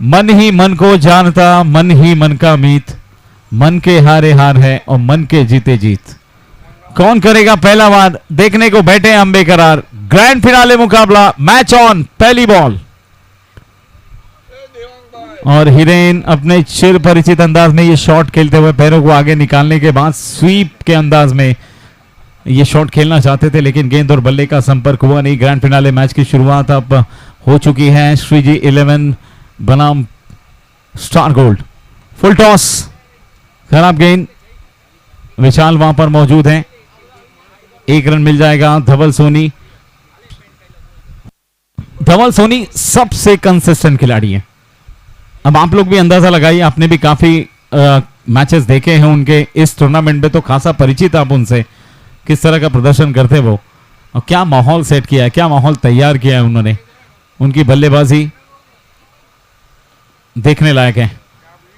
मन ही मन को जानता, मन ही मन का मीत, मन के हारे हार है और मन के जीते जीत। कौन करेगा पहला वार, देखने को बैठे हम बेकरार। ग्रैंड फिनाले मुकाबला, मैच ऑन। पहली बॉल और हिरेन अपने चिर परिचित अंदाज में ये शॉट खेलते हुए पैरों को आगे निकालने के बाद स्वीप के अंदाज में ये शॉट खेलना चाहते थे, लेकिन गेंद और बल्ले का संपर्क हुआ नहीं। ग्रैंड फिनाले मैच की शुरुआत अब हो चुकी है। श्रीजी 11 बनाम स्टार गोल्ड। फुल टॉस, खराब गेंद, विशाल वहां पर मौजूद हैं। 1 रन मिल जाएगा। धवल सोनी, धवल सोनी सबसे कंसिस्टेंट खिलाड़ी है। अब आप लोग भी अंदाजा लगाइए, आपने भी काफी मैचेस देखे हैं उनके। इस टूर्नामेंट में तो खासा परिचित आप उनसे, किस तरह का प्रदर्शन करते वो और क्या माहौल सेट किया है, क्या माहौल तैयार किया है उन्होंने। उनकी बल्लेबाजी देखने लायक है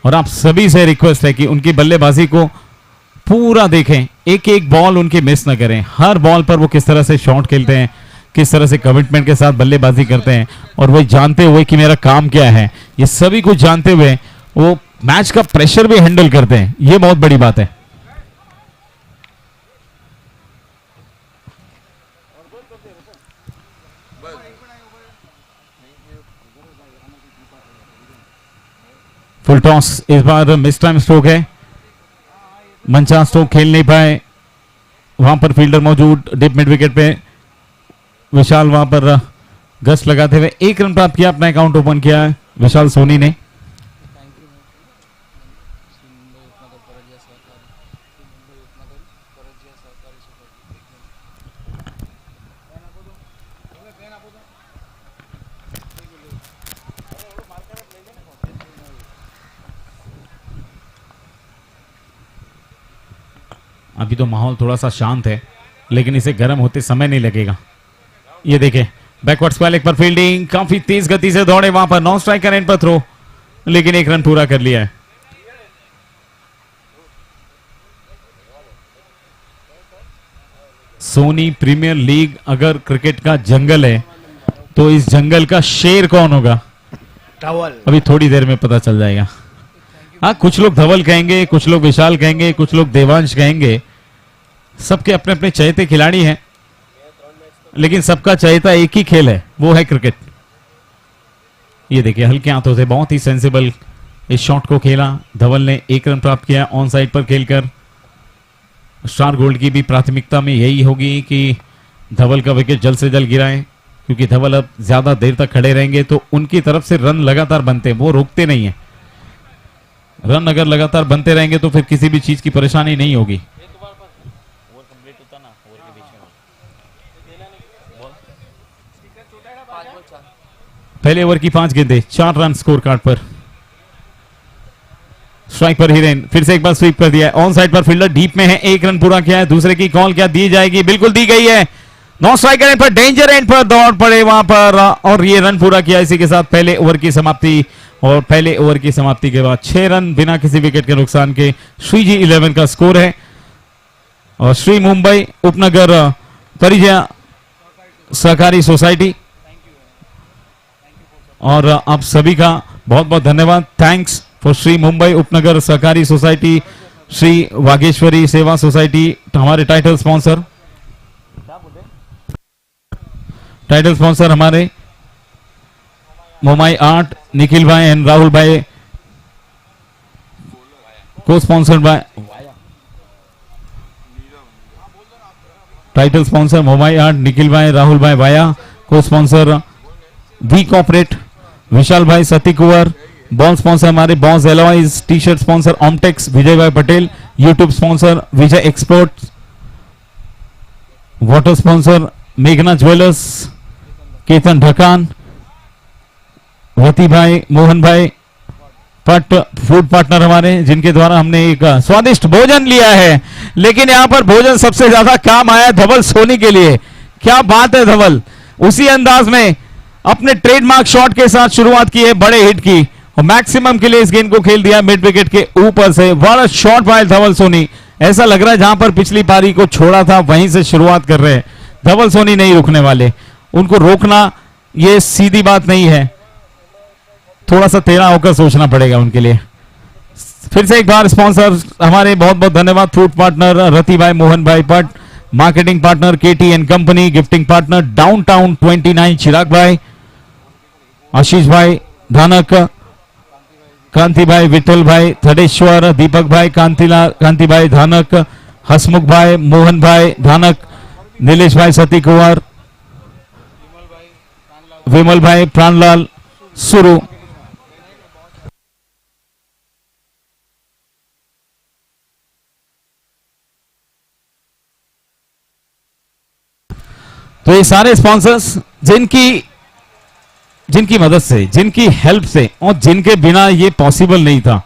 और आप सभी से रिक्वेस्ट है कि उनकी बल्लेबाजी को पूरा देखें, एक एक बॉल उनकी मिस न करें। हर बॉल पर वो किस तरह से शॉट खेलते हैं, किस तरह से कमिटमेंट के साथ बल्लेबाजी करते हैं और वो जानते हुए कि मेरा काम क्या है, ये सभी कुछ जानते हुए वो मैच का प्रेशर भी हैंडल करते हैं। ये बहुत बड़ी बात है। फुल टॉस, इस बार मिस टाइम स्ट्रोक है। मंचा स्ट्रोक खेल नहीं पाए। वहां पर फील्डर मौजूद डिप मिड विकेट पे। विशाल वहां पर गश्त लगाते हुए 1 रन प्राप्त किया, अपना अकाउंट ओपन किया है विशाल सोनी ने। अभी तो माहौल थोड़ा सा शांत है, लेकिन इसे गर्म होते समय नहीं लगेगा। ये देखें, बैकवर्ड स्क्वायर लेग पर फील्डिंग, काफी तेज गति से दौड़े वहां पर। नॉन स्ट्राइकर एंड पर थ्रो, लेकिन 1 रन पूरा कर लिया है। सोनी प्रीमियर लीग अगर क्रिकेट का जंगल है तो इस जंगल का शेर कौन होगा, अभी थोड़ी देर में पता चल जाएगा। हाँ, कुछ लोग धवल कहेंगे, कुछ लोग विशाल कहेंगे, कुछ लोग देवांश कहेंगे। सबके अपने अपने चहेते खिलाड़ी हैं, लेकिन सबका चहेता एक ही खेल है, वो है क्रिकेट। ये देखिए, हल्के हाथों से बहुत ही सेंसिबल इस शॉट को खेला। धवल ने 1 रन प्राप्त किया ऑन साइड पर खेलकर। स्टार गोल्ड की भी प्राथमिकता में यही होगी कि धवल का विकेट जल्द से जल्द गिराएं, क्योंकि धवल अब ज्यादा देर तक खड़े रहेंगे तो उनकी तरफ से रन लगातार बनते हैं, वो रोकते नहीं है। रन अगर लगातार बनते रहेंगे तो फिर किसी भी चीज की परेशानी नहीं होगी। पहले ओवर की 5 गेंदें, 4 रन स्कोर कार्ड पर। स्ट्राइक पर हिरेन, फिर से एक बार स्वीप कर दिया है। ऑन साइड पर फील्डर डीप में है, 1 रन पूरा किया है। दूसरे की कॉल क्या दी जाएगी, बिल्कुल दी गई है। नॉन स्ट्राइकर एंड पर, डेंजर एंड पर दौड़ पड़े वहां पर और ये रन पूरा किया। इसी के साथ पहले ओवर की समाप्ति, और पहले ओवर की समाप्ति के बाद 6 रन बिना किसी विकेट के नुकसान के श्रीजी 11 का स्कोर है। और श्री मुंबई उपनगर परिजय सहकारी सोसाइटी, और आप सभी का बहुत बहुत धन्यवाद। थैंक्स फॉर श्री मुंबई उपनगर सहकारी सोसाइटी, श्री वागेश्वरी सेवा सोसाइटी, हमारे टाइटल स्पॉन्सर। टाइटल स्पॉन्सर हमारे मोमाई आर्ट, निखिल भाई एंड राहुल भाई, को sponsored by. Title sponsor Momai art, Nikhil भाई, राहुल भाई वाया। को स्पॉन्सर वी कॉर्पोरेट, विशाल भाई, सती कुंवर। बॉल स्पॉन्सर हमारे Boss Alloys. T shirt sponsor Omtex, Vijay भाई Patel. YouTube sponsor Vijay Export. Water sponsor मेघना ज्वेलर्स, केतन ढकान, वती भाई, मोहन भाई। फूड पार्टनर हमारे, जिनके द्वारा हमने एक स्वादिष्ट भोजन लिया है, लेकिन यहां पर भोजन सबसे ज्यादा काम आया धवल सोनी के लिए। क्या बात है, धवल उसी अंदाज में अपने ट्रेडमार्क शॉट के साथ शुरुआत की है, बड़े हिट की, और मैक्सिमम के लिए इस गेंद को खेल दिया मिड विकेट के ऊपर से। बड़ा शॉट बाय धवल सोनी। ऐसा लग रहा है जहां पर पिछली पारी को छोड़ा था वहीं से शुरुआत कर रहे हैं। धवल सोनी नहीं रुकने वाले, उनको रोकना ये सीधी बात नहीं है। थोड़ा सा टेढ़ा होकर सोचना पड़ेगा उनके लिए। फिर से एक बार स्पॉन्सर हमारे बहुत बहुत धन्यवाद। फूड पार्टनर रति भाई, मोहन भाई पट, marketing partner KT and company, gifting partner Downtown 29 Chirag भाई, आशीष भाई धानक, कांति भाई, विठल भाई, थडेश्वर, दीपक भाई, कांति भाई धानक, हसमुख भाई, मोहन भाई धानक, नीलेश भाई, सती कुंवर, विमल भाई, प्राणलाल सुरु। तो ये सारे स्पॉन्सर्स जिनकी मदद से, जिनकी हेल्प से और जिनके बिना ये पॉसिबल नहीं था,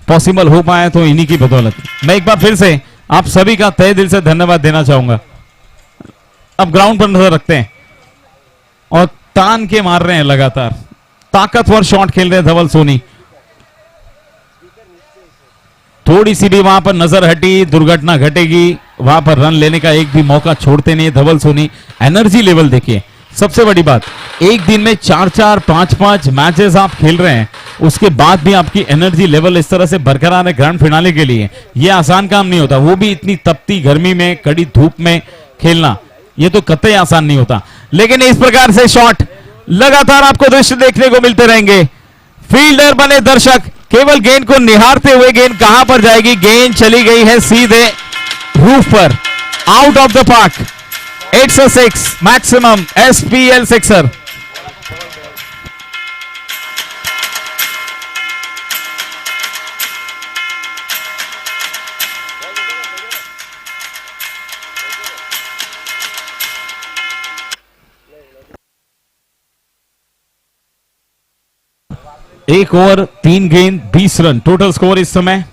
पॉसिबल हो पाया तो इन्हीं की बदौलत। मैं एक बार फिर से आप सभी का तहे दिल से धन्यवाद देना चाहूंगा। अब ग्राउंड पर नजर रखते हैं और तान के मार रहे हैं, लगातार ताकतवर शॉट खेल रहे हैं धवल सोनी। थोड़ी सी भी वहां पर नजर हटी, दुर्घटना घटेगी, वहां पर रन लेने का एक भी मौका छोड़ते नहीं धवल सोनी। एनर्जी लेवल देखिए, सबसे बड़ी बात, एक दिन में 4-4, 5-5 मैचेस आप खेल रहे हैं, उसके बाद भी आपकी एनर्जी लेवल इस तरह से बरकरार है ग्रैंड फिनाले के लिए। यह आसान काम नहीं होता, वो भी इतनी तपती गर्मी में, कड़ी धूप में खेलना, ये तो कतई आसान नहीं होता। लेकिन इस प्रकार से शॉट लगातार आपको दृश्य देखने को मिलते रहेंगे। फील्डर बने दर्शक केवल गेंद को निहारते हुए, गेंद कहां पर जाएगी, गेंद चली गई है सीधे रूफ पर, out of the park. It's a 6 maximum SPL sixer। एक ओवर 3 गेंद 20 रन टोटल स्कोर इस समय।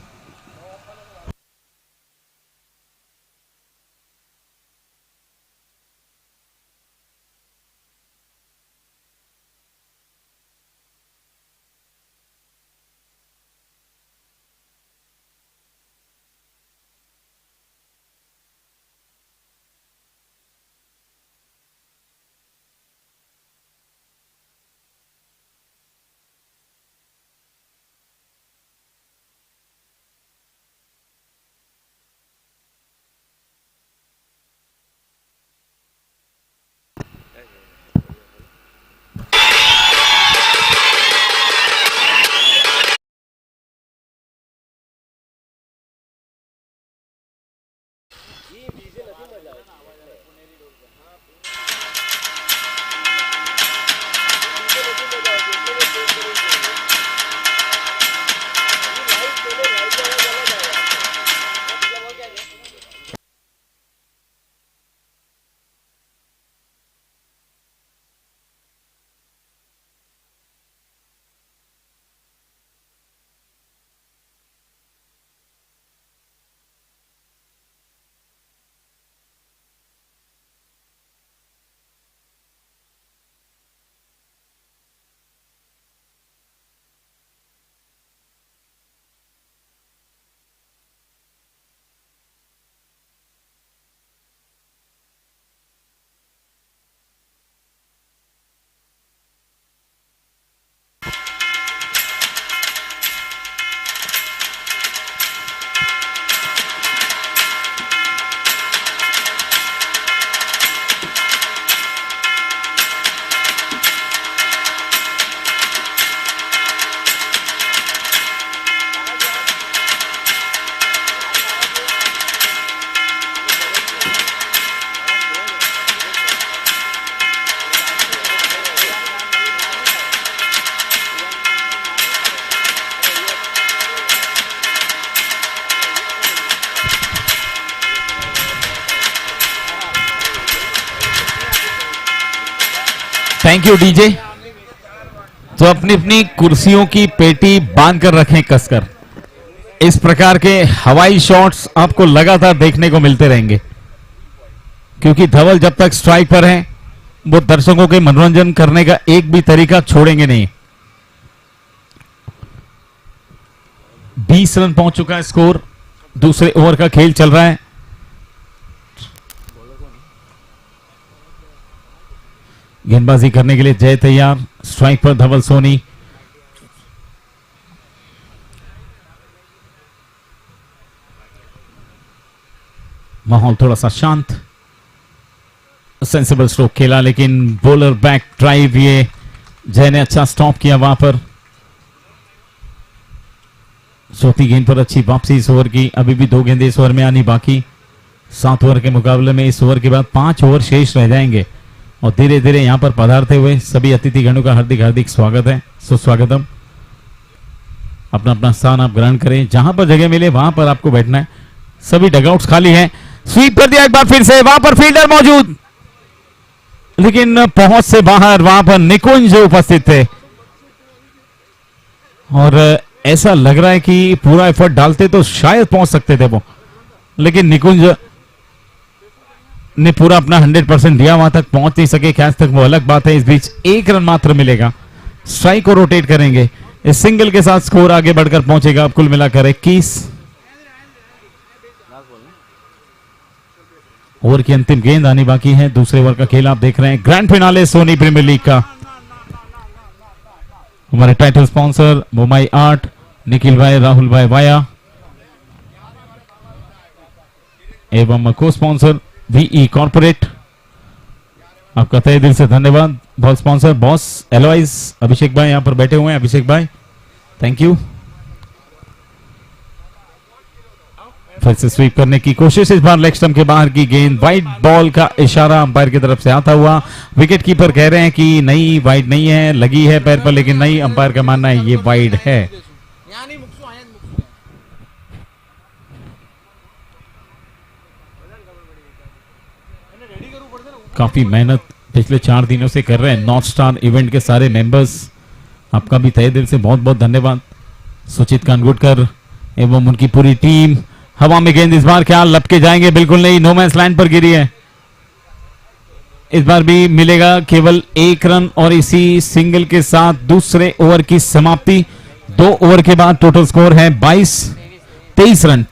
Thank you DJ. तो अपनी अपनी कुर्सियों की पेटी बांध कर रखें कसकर। इस प्रकार के हवाई शॉट्स आपको लगातार देखने को मिलते रहेंगे, क्योंकि धवल जब तक स्ट्राइक पर हैं वो दर्शकों के मनोरंजन करने का एक भी तरीका छोड़ेंगे नहीं। 20 रन पहुंच चुका है स्कोर, दूसरे ओवर का खेल चल रहा है। गेंदबाजी करने के लिए जय तैयार, स्ट्राइक पर धवल सोनी, माहौल थोड़ा सा शांत, सेंसिबल स्ट्रोक खेला, लेकिन बॉलर बैक ड्राइव ये जय ने अच्छा स्टॉप किया वहां पर। चौथी गेंद पर अच्छी वापसी इस ओवर की। अभी भी 2 गेंदें इस ओवर में आनी बाकी। 7 ओवर के मुकाबले में इस ओवर के बाद 5 ओवर शेष रह जाएंगे और धीरे धीरे यहां पर पधारते हुए सभी अतिथिगणों का हार्दिक हार्दिक स्वागत है, सुस्वागतम। अपना अपना स्थान आप ग्रहण करें, जहां पर जगह मिले वहां पर आपको बैठना है। सभी डगआउट्स खाली हैं। स्वीप कर दिया एक बार फिर से, वहां पर फील्डर मौजूद, लेकिन पहुंच से बाहर वहां पर निकुंज उपस्थित थे और ऐसा लग रहा है कि पूरा एफर्ट डालते तो शायद पहुंच सकते थे वो, लेकिन निकुंज ने पूरा अपना 100% दिया, वहां तक पहुंच नहीं सके। कैच तक वो अलग बात है। इस बीच 1 रन मात्र मिलेगा। स्ट्राइक को रोटेट करेंगे, इस सिंगल के साथ स्कोर आगे बढ़कर पहुंचेगा कुल मिलाकर 21। ओवर की अंतिम गेंद आनी बाकी है। दूसरे ओवर का खेल आप देख रहे हैं। Grand finale Sony Premier League का। हमारे title sponsor Mumbai Art, Nikhil भाई, राहुल भाई वाया, एवं को स्पॉन्सर वीई कॉर्पोरेट। आपका तहे दिल से धन्यवाद। बहुत स्पॉन्सर बॉस एलोइस अभिषेक भाई यहां पर बैठे हुए हैं। अभिषेक भाई थैंक यू। फिर से स्वीप करने की कोशिश, इस बार लेग स्टंप के बाहर की गेंद। वाइड बॉल का इशारा अंपायर की तरफ से आता हुआ। विकेट कीपर कह रहे हैं कि नहीं वाइड नहीं है, लगी है पैर पर, लेकिन नहीं, अंपायर का मानना है ये वाइड है। काफी मेहनत पिछले 4 दिनों से कर रहे हैं नॉर्थ स्टार इवेंट के सारे मेंबर्स। आपका भी तहे दिल से बहुत बहुत धन्यवाद। सुचित कानगुटकर एवं उनकी पूरी टीम। हवा में गेंद इस बार क्या लपके जाएंगे? बिल्कुल नहीं, नो मैच लाइन पर गिरी है। इस बार भी मिलेगा केवल 1 रन और इसी सिंगल के साथ दूसरे ओवर की समाप्ति। 2 ओवर के बाद टोटल स्कोर है 23 रन,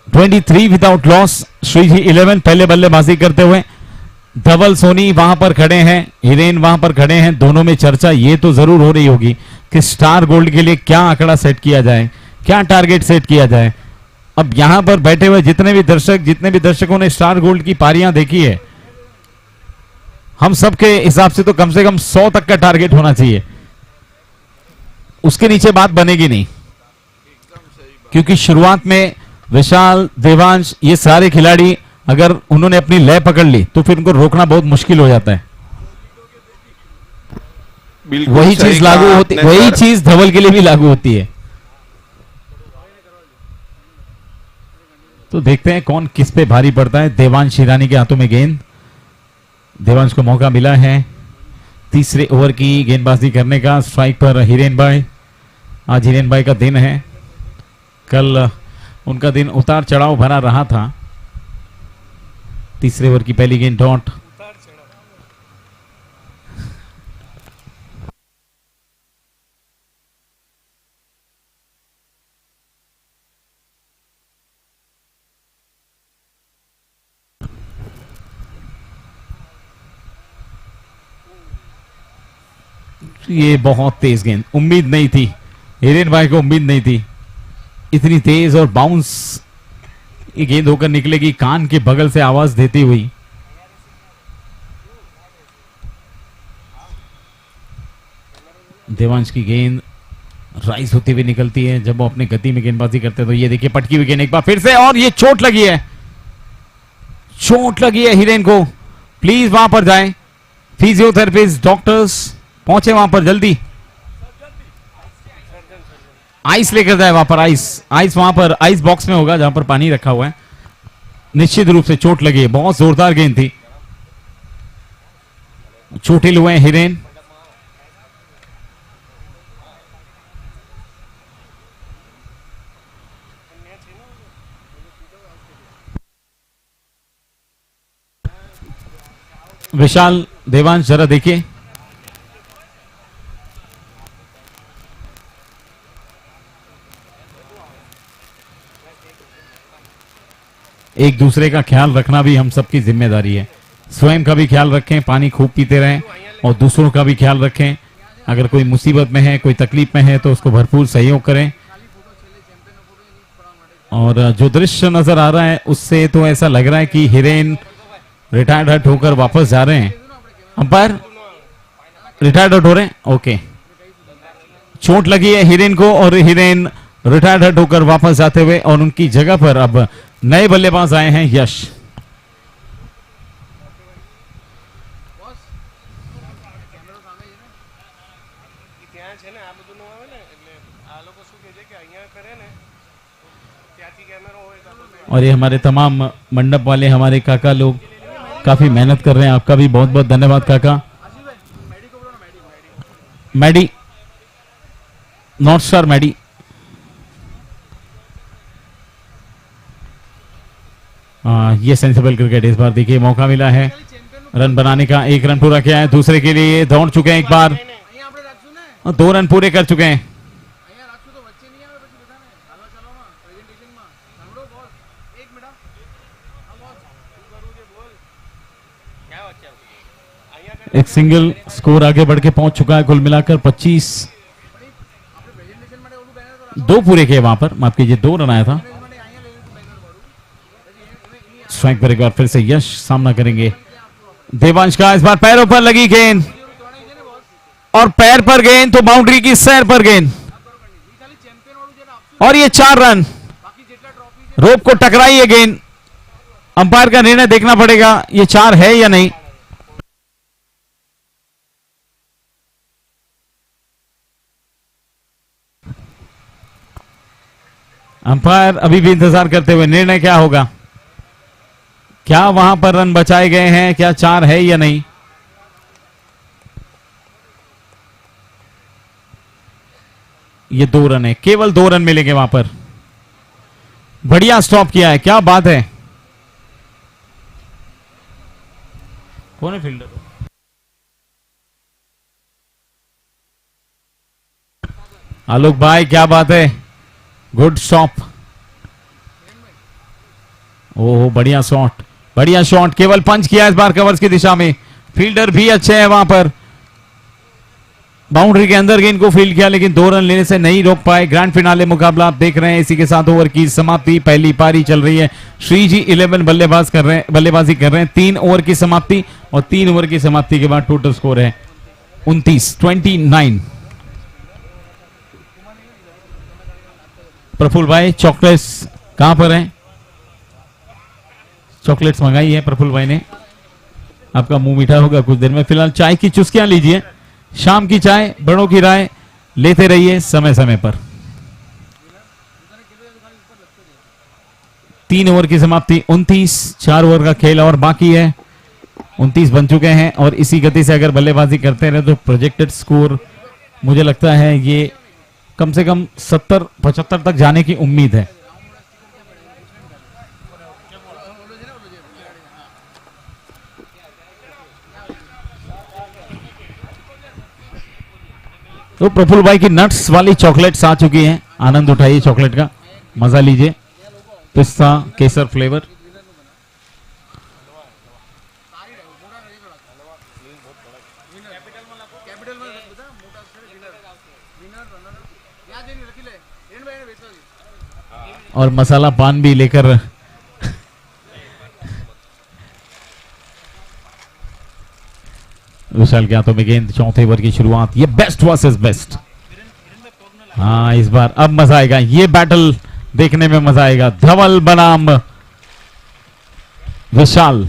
23 विदाउट लॉस। श्रीजी 11 पहले बल्लेबाजी करते हुए। धवल सोनी वहां पर खड़े हैं, हिरेन वहां पर खड़े हैं। दोनों में चर्चा ये तो जरूर हो रही होगी कि स्टार गोल्ड के लिए क्या आंकड़ा सेट किया जाए, क्या टारगेट सेट किया जाए। अब यहां पर बैठे हुए जितने भी दर्शकों ने स्टार गोल्ड की पारियां देखी है, हम सबके हिसाब से कम 100 तक का टारगेट होना चाहिए। उसके नीचे बात बनेगी नहीं, क्योंकि शुरुआत में विशाल, देवांश, ये सारे खिलाड़ी अगर उन्होंने अपनी लय पकड़ ली तो फिर उनको रोकना बहुत मुश्किल हो जाता है। वही चीज लागू होती, वही चीज धवल के लिए भी लागू होती है। तो देखते हैं कौन किस पे भारी पड़ता है। देवांश हिरानी के हाथों में गेंद। देवांश को मौका मिला है तीसरे ओवर की गेंदबाजी करने का। स्ट्राइक पर हिरेन भाई। आज हिरेन भाई का दिन है। कल उनका दिन उतार चढ़ाव भरा रहा था। तीसरे ओवर की पहली गेंद डॉट। ये बहुत तेज गेंद, उम्मीद नहीं थी, हिरेन भाई को उम्मीद नहीं थी इतनी तेज और बाउंस ये गेंद होकर निकलेगी कान के बगल से आवाज देती हुई। देवांश की गेंद राइज होती हुई निकलती है जब वो अपनी गति में गेंदबाजी करते हैं। तो ये देखिए पटकी हुई गेंद एक बार फिर से, और ये चोट लगी है, चोट लगी है हिरेन को। प्लीज वहां पर जाएं, फिजियोथेरेपिस्ट, डॉक्टर्स पहुंचे वहां पर जल्दी। आइस लेकर जाए वहां पर, आइस वहां पर आइस बॉक्स में होगा जहां पर पानी रखा हुआ है। निश्चित रूप से चोट लगी है, बहुत जोरदार गेंद थी। चोटिल हुए हैं हिरेन। विशाल, देवांश जरा देखिए। एक दूसरे का ख्याल रखना भी हम सबकी जिम्मेदारी है। स्वयं का भी ख्याल रखें, पानी खूब पीते रहें और दूसरों का भी ख्याल रखें। अगर कोई मुसीबत में है, कोई तकलीफ में है तो उसको भरपूर सहयोग करें। और जो दृश्य नजर आ रहा है उससे तो ऐसा लग रहा है कि हिरेन रिटायर्ड हट होकर वापस जा रहे हैं। अंपायर रिटायर्ड हट हो रहे हैं। ओके, चोट लगी है हिरेन को और हिरेन रिटायर्ड हट होकर वापस जाते हुए और उनकी जगह पर अब नए बल्लेबाज आए हैं यश। और ये हमारे तमाम मंडप वाले हमारे काका लोग काफी मेहनत कर रहे हैं। आपका भी बहुत बहुत धन्यवाद काका। Maddy, North Star Maddy. ये सेंसिबल क्रिकेट। इस बार देखिए मौका मिला है रन बनाने का। 1 रन पूरा किया है, दूसरे के लिए दौड़ चुके हैं एक बार, 2 रन पूरे कर चुके हैं। एक सिंगल स्कोर आगे बढ़ के पहुंच चुका है। कुल मिलाकर 25, 2 पूरे किए वहां पर, माफ कीजिए 2 रन आया था। स्ट्राइक पर एक बार फिर से यश सामना करेंगे देवांश का। इस बार पैरों पर लगी गेंद और पैर पर गेंद तो बाउंड्री की सैर पर गेंद और ये 4 रन। रोप को टकराई है गेंद। अंपायर का निर्णय देखना पड़ेगा, ये 4 है या नहीं। अंपायर अभी भी इंतजार करते हुए, निर्णय क्या होगा, क्या वहां पर रन बचाए गए हैं, क्या 4 है या नहीं। ये 2 रन है, केवल 2 रन मिलेंगे वहां पर। बढ़िया स्टॉप किया है, क्या बात है। कौन है फील्डर? आलोक भाई क्या बात है, गुड स्टॉप। ओह बढ़िया शॉट, बढ़िया शॉट। केवल पंच किया इस बार कवर्स की दिशा में। फील्डर भी अच्छे हैं वहां पर, बाउंड्री के अंदर गेंद को फील्ड किया लेकिन 2 रन लेने से नहीं रोक पाए। ग्रैंड फिनाले मुकाबला आप देख रहे हैं। इसी के साथ ओवर की समाप्ति, पहली पारी चल रही है। श्री जी 11 बल्लेबाजी कर रहे हैं। 3 ओवर की समाप्ति और 3 ओवर की समाप्ति के बाद टोटल स्कोर है 29। प्रफुल्ल भाई चॉकलेट्स कहां पर हैं? चॉकलेट्स मंगाई है प्रफुल्ल भाई ने। आपका मुंह मीठा होगा कुछ देर में। फिलहाल चाय की चुस्कियां लीजिए। शाम की चाय, बड़ों की राय लेते रहिए समय समय पर। 3 ओवर की समाप्ति, 29। 4 ओवर का खेल और बाकी है। 29 बन चुके हैं और इसी गति से अगर बल्लेबाजी करते रहे तो प्रोजेक्टेड स्कोर मुझे लगता है ये कम से कम 70-75 तक जाने की उम्मीद है। तो प्रफुल्ल भाई की नट्स वाली चॉकलेट्स आ चुकी हैं। आनंद उठाइए चॉकलेट का, मजा लीजिए। पिस्ता केसर फ्लेवर। और मसाला पान भी लेकर विशाल के हाथों में गेंद। चौथे ओवर की शुरुआत, ये बेस्ट वर्सेस बेस्ट। हाँ इस बार अब मजा आएगा, ये बैटल देखने में मजा आएगा। धवल बनाम विशाल।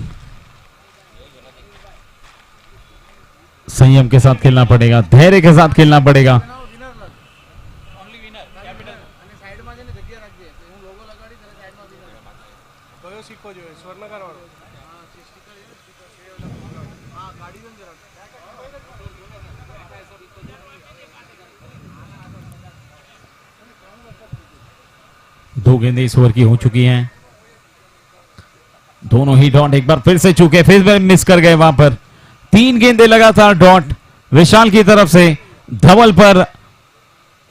संयम के साथ खेलना पड़ेगा, धैर्य के साथ खेलना पड़ेगा। दो गेंदें इस ओवर की हो चुकी हैं। दोनों ही डॉट एक बार फिर से चूके, फिर मिस कर गए वहां पर। 3 गेंदें लगातार डॉट विशाल की तरफ से। धवल पर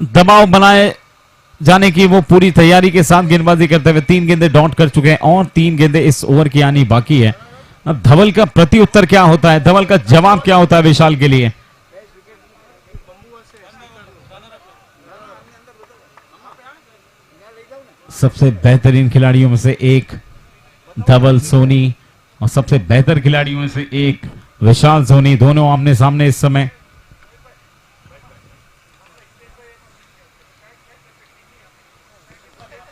दबाव बनाए जाने की वो पूरी तैयारी के साथ गेंदबाजी करते हुए 3 गेंदें डॉट कर चुके हैं और 3 गेंदें इस ओवर की आनी बाकी है। अब धवल का प्रति उत्तर क्या होता है, धवल का जवाब क्या होता है विशाल के लिए। सबसे बेहतरीन खिलाड़ियों में से एक धवल सोनी और सबसे बेहतर खिलाड़ियों में से एक विशाल सोनी, दोनों आमने सामने इस समय।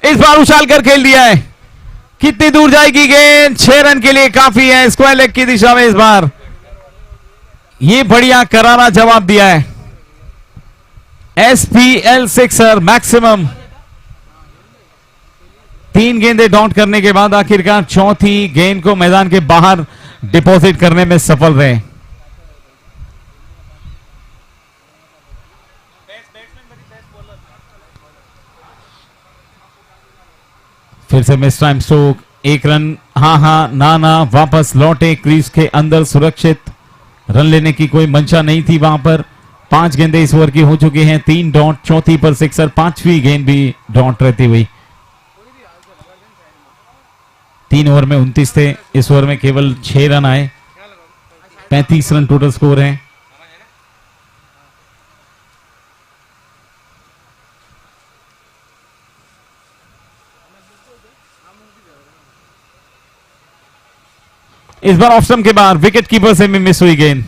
इस बार उछाल कर खेल दिया है, कितनी दूर जाएगी गेंद? 6 रन के लिए काफी है स्क्वायर लेग की दिशा में। इस बार ये बढ़िया करारा जवाब दिया है SPL सिक्सर मैक्सिमम। 3 गेंदें डॉट करने के बाद आखिरकार चौथी गेंद को मैदान के बाहर डिपॉजिट करने में सफल रहे। फिर से मिस टाइम स्ट्रोक, 1 रन। हाँ ना वापस लौटे क्रीज के अंदर, सुरक्षित रन लेने की कोई मंशा नहीं थी वहां पर। 5 गेंदें इस ओवर की हो चुकी हैं, 3 डॉट, चौथी पर सिक्सर, 5वीं गेंद भी डॉट रहती हुई। 3 ओवर में 29 थे, इस ओवर में केवल 6 रन आए। 35 रन टोटल स्कोर है। इस बार ऑप्शन के बाद विकेट कीपर से भी मिस हुई गेंद।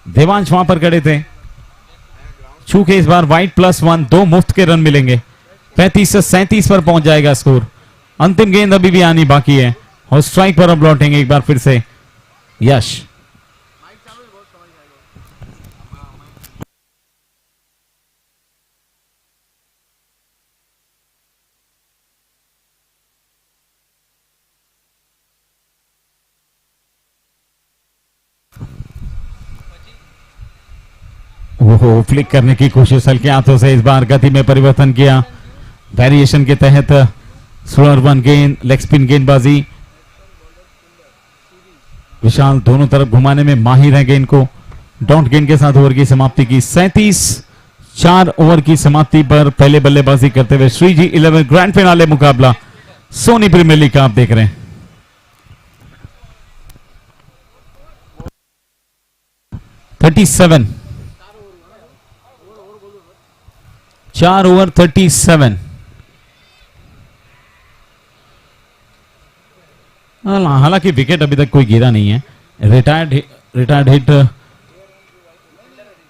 देवांश वहां पर खड़े थे, चूंकि इस बार वाइट +1, 2 मुफ्त के रन मिलेंगे। 35 से 37 पर पहुंच जाएगा स्कोर। अंतिम गेंद अभी भी आनी बाकी है और स्ट्राइक पर अब लौटेंगे एक बार फिर से यश। वो फ्लिक करने की कोशिश हल्के हाथों से, इस बार गति में परिवर्तन किया वेरिएशन के तहत। स्लोअर वन गेंद, लेग स्पिन गेंदबाजी। विशाल दोनों तरफ घुमाने में माहिर है गेंद को। डॉट गेंद के साथ ओवर की समाप्ति की। 37-4 ओवर की समाप्ति पर पहले बल्लेबाजी करते हुए श्रीजी 11 ग्रैंड फिनाले मुकाबला सोनी प्रीमियर लीग का आप देख रहे हैं। 37 4 ओवर 37। हालांकि विकेट अभी तक कोई गिरा नहीं है। रिटायर्ड हिट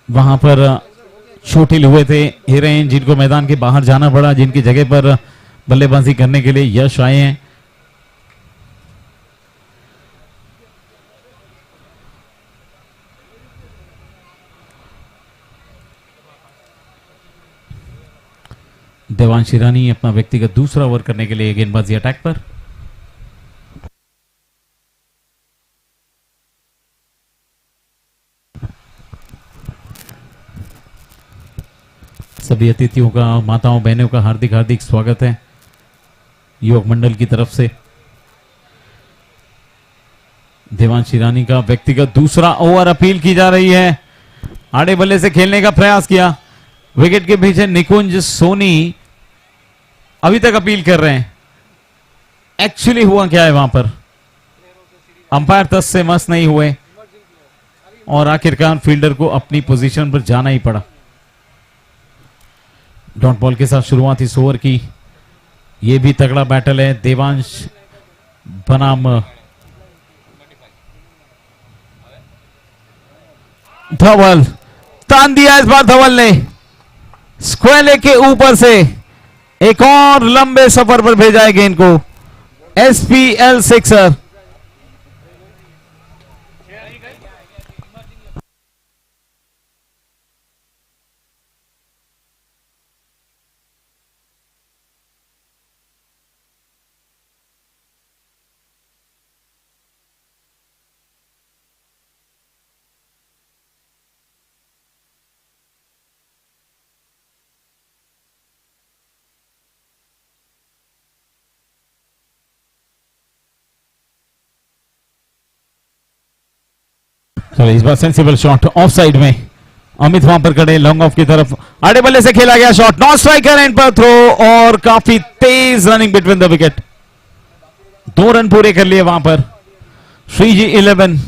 वहां पर चोटिल हुए थे हिरेन, जिनको मैदान के बाहर जाना पड़ा, जिनकी जगह पर बल्लेबाजी करने के लिए यश आए हैं। देवांश ईरानी अपना व्यक्तिगत दूसरा ओवर करने के लिए गेंदबाजी अटैक पर। सभी अतिथियों का, माताओं बहनों का हार्दिक हार्दिक स्वागत है युवक मंडल की तरफ से। देवांश ईरानी का व्यक्तिगत दूसरा ओवर, अपील की जा रही है। आड़े बल्ले से खेलने का प्रयास किया, विकेट के पीछे निकुंज सोनी अभी तक अपील कर रहे हैं। एक्चुअली हुआ क्या है वहां पर? अंपायर तस से मस नहीं हुए और आखिरकार फील्डर को अपनी पोजीशन पर जाना ही पड़ा। डॉट बॉल के साथ शुरुआत इस ओवर की। यह भी तगड़ा बैटल है। देवांश बनाम धवल, तान दिया इस बार धवल ने। स्क्वायर लेग के ऊपर से एक और लंबे सफर पर भेजा है गेंद को। SPL sixer. चलो इस बार सेंसिबल शॉट ऑफ साइड में। अमित वहां पर खड़े, लॉन्ग ऑफ की तरफ आड़े बल्ले से खेला गया शॉट, नॉन स्ट्राइकर एंड पर थ्रो और काफी तेज running between the wicket. 2 run पूरे कर लिए वहां पर। श्रीजी 11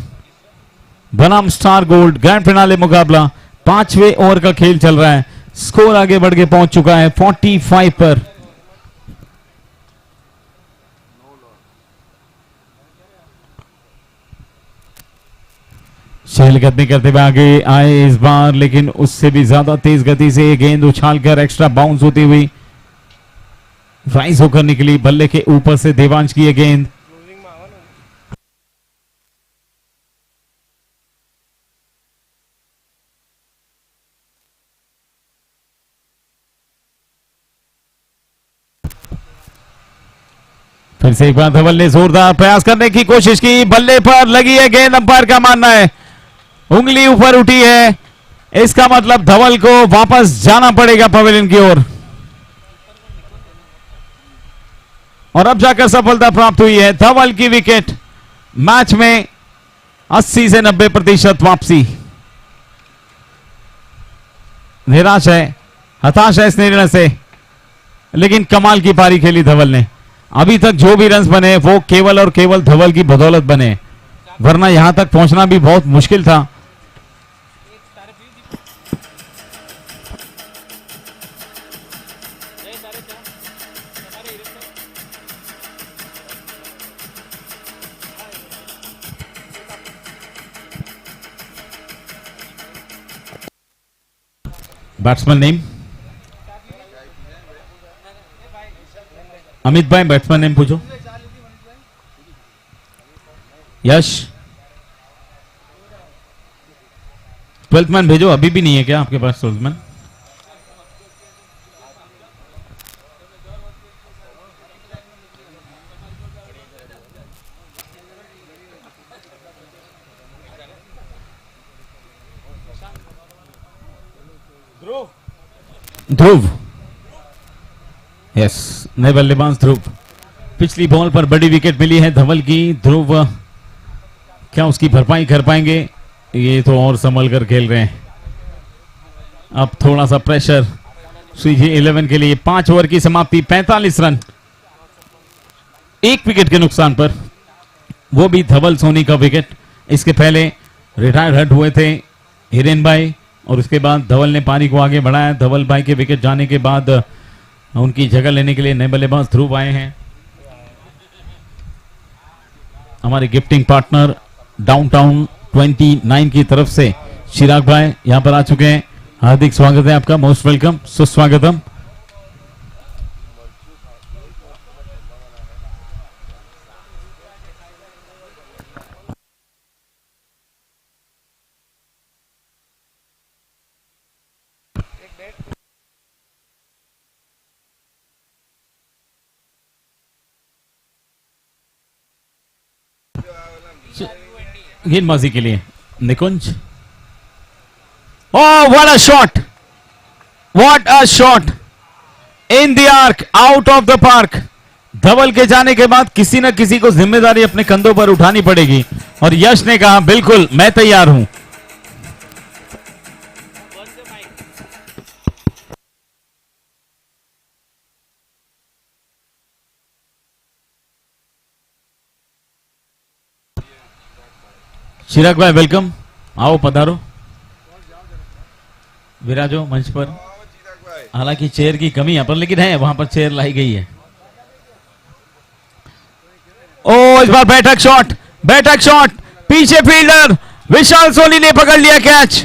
बनाम स्टार गोल्ड ग्रैंड फिनाले मुकाबला 5वें ओवर का खेल चल रहा है। स्कोर आगे बढ़ के पहुंच चुका है 45 पर। चहलकदमी करते हुए आगे आए इस बार, लेकिन उससे भी ज्यादा तेज गति से गेंद उछालकर एक्स्ट्रा बाउंस होती हुई राइज होकर निकली। बल्ले के ऊपर से देवांश की ये गेंद फिर से एक बार धवल ने जोरदार प्रयास करने की कोशिश की, बल्ले पर लगी है गेंद। अंपायर का मानना है उंगली ऊपर उठी है, इसका मतलब धवल को वापस जाना पड़ेगा पवेलियन की ओर। और अब जाकर सफलता प्राप्त हुई है। धवल की विकेट, मैच में 80 से 90% वापसी। निराश है, हताश है इस निर्णय से, लेकिन कमाल की पारी खेली धवल ने। अभी तक जो भी रन्स बने वो केवल और केवल धवल की बदौलत बने, वरना यहां तक पहुंचना भी बहुत मुश्किल था। बैट्समैन नेम अमित भाई, बैट्समैन नेम पूछो। यश 12th मैन भेजो। अभी भी नहीं है क्या आपके पास 12th मैन? ध्रुव, यस, नए बल्लेबाज ध्रुव। पिछली बॉल पर बड़ी विकेट मिली है धवल की। ध्रुव क्या उसकी भरपाई कर पाएंगे? ये तो और संभल कर खेल रहे हैं। अब थोड़ा सा प्रेशर सीजी 11 के लिए। 5 ओवर की समाप्ति, 45 रन, 1 विकेट के नुकसान पर, वो भी धवल सोनी का विकेट। इसके पहले रिटायर्ड हट हुए थे हिरेन भाई, और उसके बाद धवल ने पारी को आगे बढ़ाया। धवल भाई के विकेट जाने के बाद उनकी जगह लेने के लिए नए बल्लेबाज ध्रुव आए हैं। हमारे गिफ्टिंग पार्टनर डाउनटाउन 29 की तरफ से चिराग भाई यहां पर आ चुके हैं। हार्दिक स्वागत है आपका, मोस्ट वेलकम, सुस्वागतम। गेंदबाजी के लिए Nikunj. Oh, what a shot, what a shot in the arc, out of the park. Dhawal के जाने के बाद किसी न किसी को जिम्मेदारी अपने कंधों पर उठानी पड़ेगी, और यश ने कहा बिल्कुल मैं तैयार हूं। चिराग भाई वेलकम, आओ पधारो, विराजो मंच पर। हालांकि चेयर की कमी यहाँ पर, लेकिन है वहां पर चेयर लाई गई है। ओ, इस बार बैठक शॉट, बैठक शॉट, पीछे फील्डर विशाल सोनी ने पकड़ लिया कैच।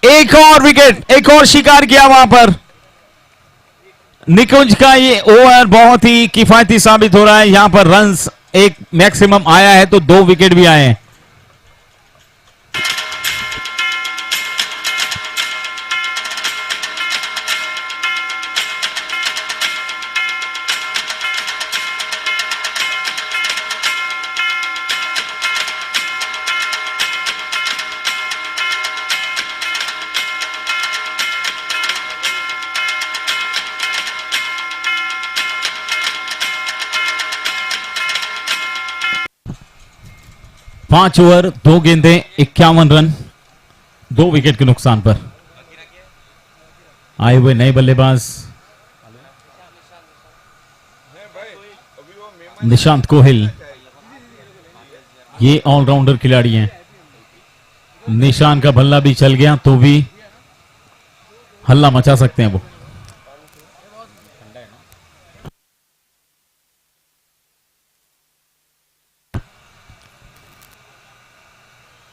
एक और विकेट, एक और शिकार किया वहां पर। निकुंज का ये ओवर बहुत ही किफायती साबित हो रहा है। यहां पर रन्स एक मैक्सिमम आया है तो 2 विकेट भी आए हैं। पांच ओवर 2 गेंदें 51 रन, 2 विकेट के नुकसान पर। आए हुए नए बल्लेबाज निशांत कोहिल, ये ऑलराउंडर खिलाड़ी हैं। निशान का बल्ला भी चल गया तो भी हल्ला मचा सकते हैं वो।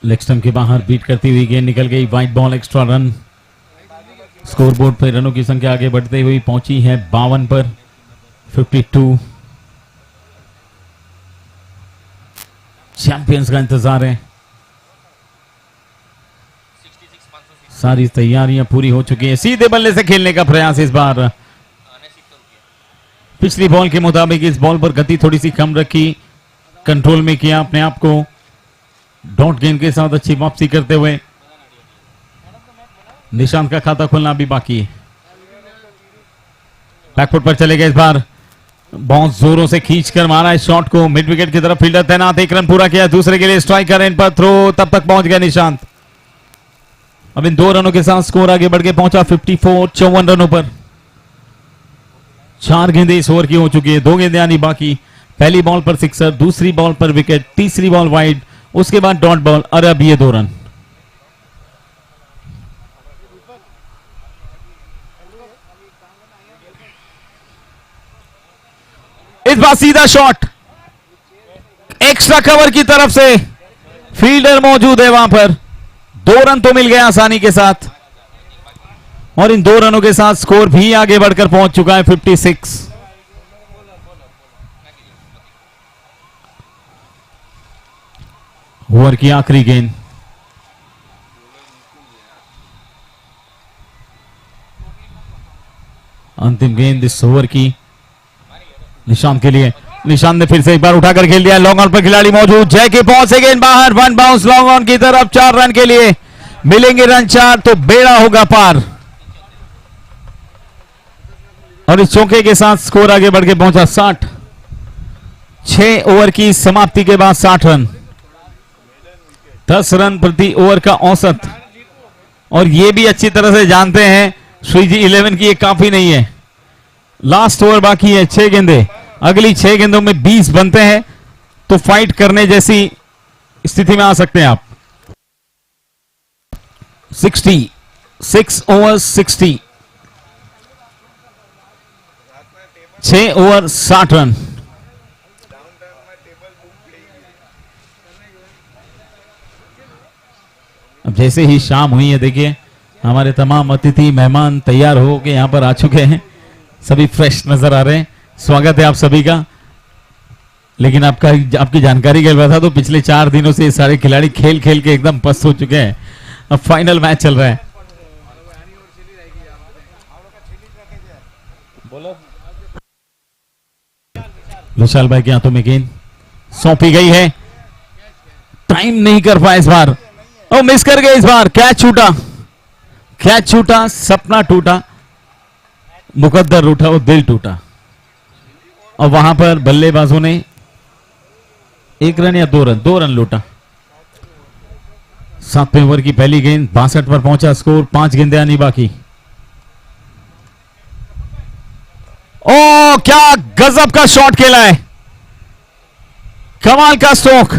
लेग स्टंप के बाहर बीट करती हुई गेंद निकल गई, wide ball, extra run. Scoreboard पर रनों की संख्या आगे बढ़ते हुई पहुंची है 52 पर, 52। चैंपियंस का इंतजार है। सारी तैयारियां पूरी हो चुकी हैं, सीधे बल्ले से खेलने का प्रयास इस बार। पिछली बॉल के मुताबिक इस बॉल पर गति थोड़ी सी कम रखी, कंट्रोल में किया अपने आप को, डॉट गेंद के साथ अच्छी वापसी करते हुए। निशांत का खाता खुलना भी बाकी है। बैकफुट पर चले गए इस बार, बहुत जोरों से खींचकर मारा इस शॉट को, मिड विकेट की तरफ फील्डर तैनात, एक रन पूरा किया, दूसरे के लिए स्ट्राइकर इन पर थ्रो, तब तक पहुंच गया निशांत। अब इन 2 रनों के साथ स्कोर आगे बढ़ के पहुंचा 54, 54 रनों पर। 4 गेंदें इस ओवर की हो चुकी है, 2 गेंदें आनी बाकी। पहली बॉल पर सिक्सर, दूसरी बॉल पर विकेट, तीसरी बॉल वाइड, उसके बाद डॉट बॉल, और अब ये 2 रन। इस बार सीधा शॉट, एक्स्ट्रा कवर की तरफ से, फील्डर मौजूद है वहां पर। 2 रन तो मिल गए आसानी के साथ, और इन 2 रनों के साथ स्कोर भी आगे बढ़कर पहुंच चुका है 56। ओवर की आखिरी गेंद, अंतिम गेंद इस ओवर की निशांत के लिए। निशांत ने फिर से एक बार उठाकर खेल दिया, लॉन्ग ऑन पर खिलाड़ी मौजूद, जय के पहुंचे गेंद बाहर, 1 बाउंस लॉन्ग ऑन की तरफ, 4 रन के लिए मिलेंगे रन 4 तो बेड़ा होगा पार। और इस चौके के साथ स्कोर आगे बढ़ के पहुंचा 60। 6 ओवर की समाप्ति के बाद 60 रन, 10 रन प्रति ओवर का औसत। और ये भी अच्छी तरह से जानते हैं श्रीजी 11 की ये काफी नहीं है, लास्ट ओवर बाकी है, 6 गेंदें, अगली 6 गेंदों में 20 बनते हैं तो फाइट करने जैसी स्थिति में आ सकते हैं आप। 60, 6 ओवर 60, 6 ओवर 60 रन। अब जैसे ही शाम हुई है, देखिए हमारे तमाम अतिथि मेहमान तैयार हो के यहां पर आ चुके हैं, सभी फ्रेश नजर आ रहे हैं। स्वागत है आप सभी का। लेकिन आपकी जानकारी के लिए बता दो, पिछले 4 दिनों से ये सारे खिलाड़ी खेल खेल के एकदम पस्त हो चुके हैं। अब फाइनल मैच चल रहा है। विशाल भाई के हाथों में गेंद सौंपी गई है, टाइम नहीं कर पाए इस बार, और मिस कर गए इस बार। कैच छूटा, कैच छूटा, सपना टूटा, मुकद्दर रूठा, वो दिल टूटा। और वहां पर बल्लेबाजों ने 1 रन या 2 रन, 2 रन लूटा। 7वें ओवर की पहली गेंद, 62 पर पहुंचा स्कोर, 5 गेंदें आनी बाकी। ओ क्या गजब का शॉट खेला है, कमाल का स्ट्रोक।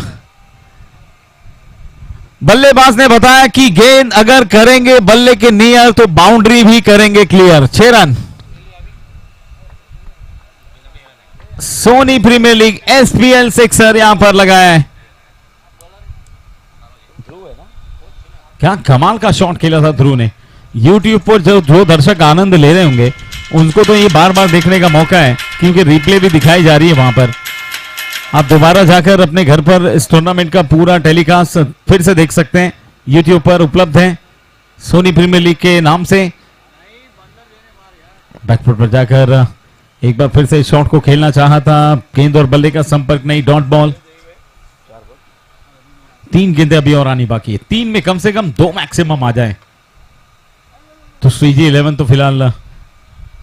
बल्लेबाज ने बताया कि गेंद अगर करेंगे बल्ले के नियर तो बाउंड्री भी करेंगे clear. 6 run. Sony Premier League SPL sixer यहां पर लगाया है। क्या कमाल का शॉट खेला था ध्रुव ने। यूट्यूब पर जो दर्शक आनंद ले रहे होंगे उनको तो ये बार बार देखने का मौका है, क्योंकि रिप्ले भी दिखाई जा रही है वहां पर। आप दोबारा जाकर अपने घर पर इस टूर्नामेंट का पूरा टेलीकास्ट फिर से देख सकते हैं, यूट्यूब पर उपलब्ध है सोनी प्रीमियर लीग के नाम से। बैकफुट पर जाकर एक बार फिर से शॉट को खेलना चाहा था, गेंद और बल्ले का संपर्क नहीं, डॉट बॉल। 3 गेंदें अभी और आनी बाकी है, 3 में कम से कम 2 मैक्सिमम आ जाए तो श्रीजी 11 तो फिलहाल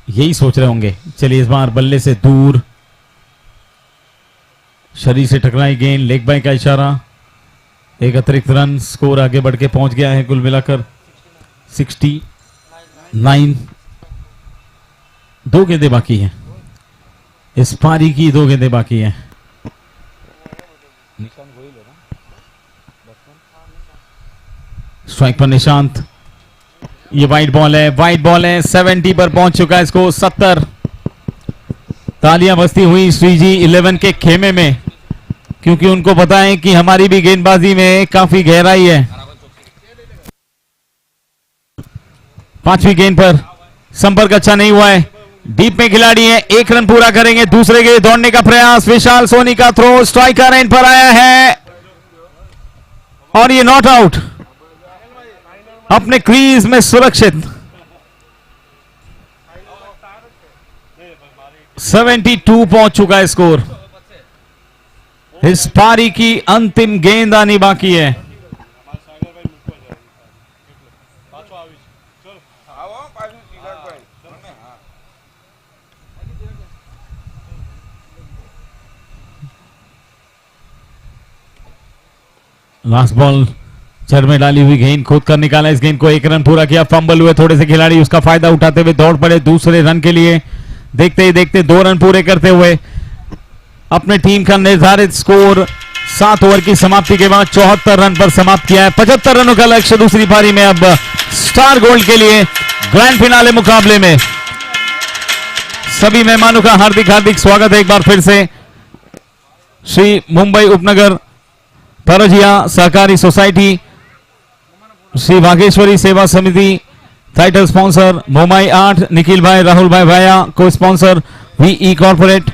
यही सोच रहे होंगे। चलिए इस बार बल्ले से दूर, शरीर से टकराई गेंद, लेग बाय का इशारा, एक अतिरिक्त रन, स्कोर आगे बढ़ के पहुंच गया है कुल मिलाकर 69। 2 गेंदें बाकी हैं इस पारी की, 2 गेंदें बाकी हैं। स्ट्राइक पर निशांत, ये वाइट बॉल है, वाइट बॉल है, 70 पर पहुंच चुका है इसको 70। तालियां बजती हुई श्रीजी 11 के खेमे में, क्योंकि उनको पता है कि हमारी भी गेंदबाजी में काफी गहराई है। पांचवी गेंद पर संपर्क अच्छा नहीं हुआ है, डीप में खिलाड़ी है, एक रन पूरा करेंगे, दूसरे के दौड़ने का प्रयास, विशाल सोनी का थ्रो स्ट्राइकर एंड पर आया है और ये नॉट आउट, अपने क्रीज में सुरक्षित। 72 पहुंच चुका है स्कोर। इस पारी की अंतिम गेंद आनी बाकी है। लास्ट बॉल चर में डाली हुई गेंद खुद कर निकाला, इस गेंद को एक रन पूरा किया, फंबल हुए थोड़े से खिलाड़ी, उसका फायदा उठाते हुए दौड़ पड़े दूसरे रन के लिए। देखते ही देखते 2 रन पूरे करते हुए अपने टीम का निर्धारित स्कोर 7 ओवर की समाप्ति के बाद 74 रन पर समाप्त किया है। 75 रनों का लक्ष्य दूसरी पारी में अब स्टार गोल्ड के लिए ग्रैंड फिनाले मुकाबले में। सभी मेहमानों का हार्दिक हार्दिक स्वागत है एक बार फिर से। श्री मुंबई उपनगर परजिया सहकारी सोसाइटी, श्री बागेश्वरी सेवा समिति, टाइटल स्पॉन्सर मोमाई 8, निखिल भाई, राहुल भाई भाया, को स्पॉन्सर वीई कॉर्पोरेट,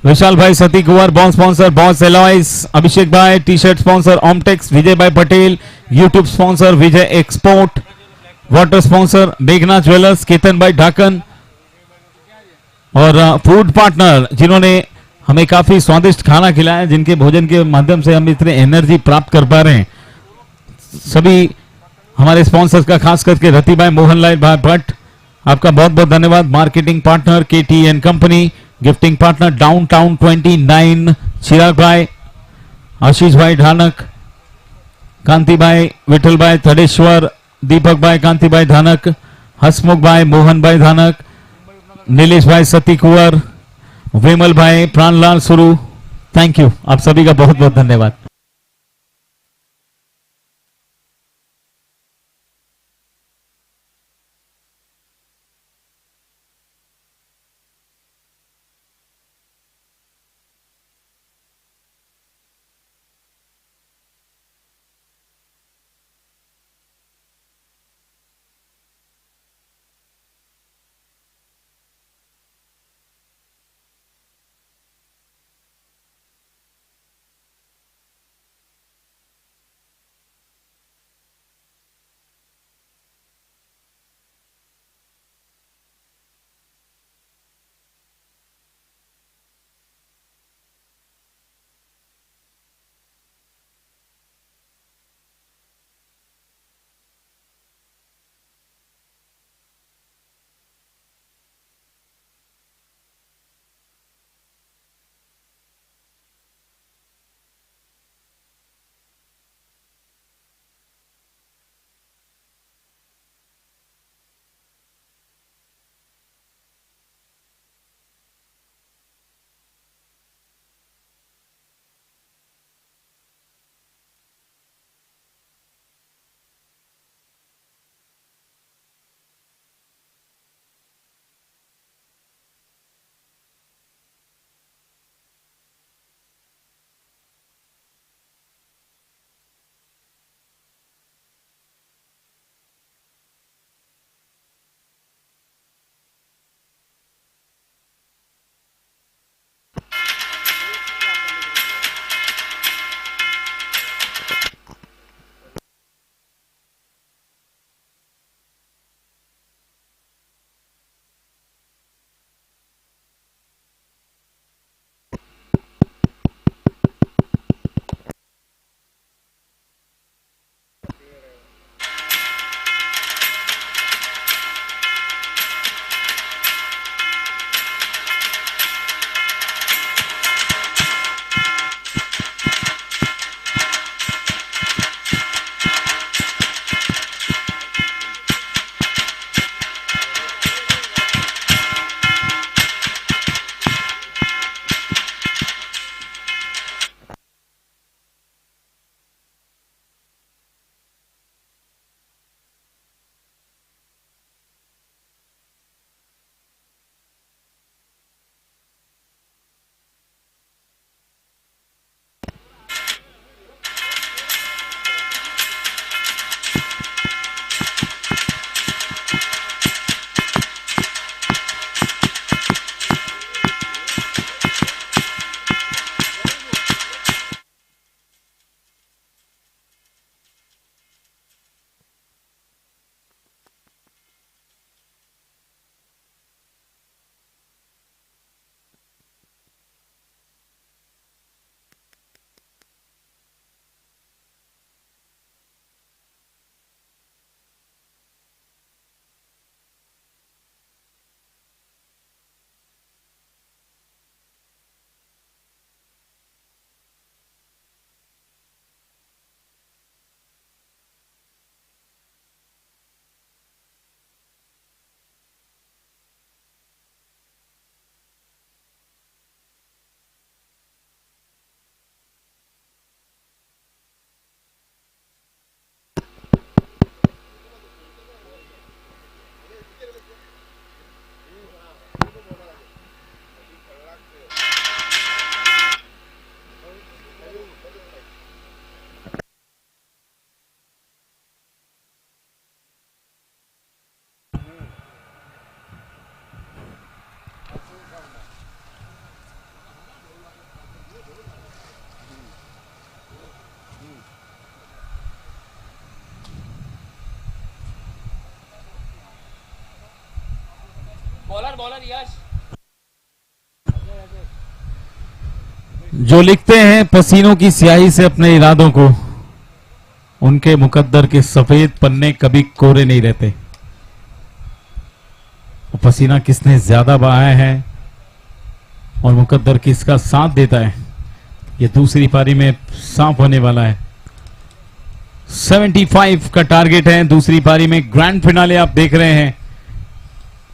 विशाल भाई सती कुंवर, बॉन्ड स्पॉन्सर बॉन्स एलॉयस, अभिषेक भाई टी शर्ट स्पॉन्सर ओमटेक्स, विजय भाई Patel YouTube sponsor Vijay Export, water sponsor मेघना ज्वेलर्स, केतन भाई ढाकन और फूड पार्टनर जिन्होंने हमें काफी स्वादिष्ट खाना खिलाया, जिनके भोजन के माध्यम से हम इतने एनर्जी प्राप्त कर पा रहे हैं। सभी हमारे स्पॉन्सर्स का खास करके रति भाई, मोहनलाल भाई भट्ट, आपका बहुत बहुत धन्यवाद। Marketing partner KTN company, gifting partner Downtown 29, Chirag भाई, आशीष भाई ढानक, कांति भाई, विठल भाई थड़ेश्वर, दीपक भाई, कांति भाई धानक, हसमुख भाई, मोहन भाई धानक, नीलेश भाई सती कुंवर, विमल भाई, प्राणलाल सुरु, थैंक यू। आप सभी का बहुत बहुत धन्यवाद। जो लिखते हैं पसीनों की स्याही से अपने इरादों को, उनके मुकद्दर के सफेद पन्ने कभी कोरे नहीं रहते। पसीना किसने ज्यादा बहाया है और मुकद्दर किसका साथ देता है, ये दूसरी पारी में साफ होने वाला है। 75 का टारगेट है दूसरी पारी में। ग्रैंड फिनाले आप देख रहे हैं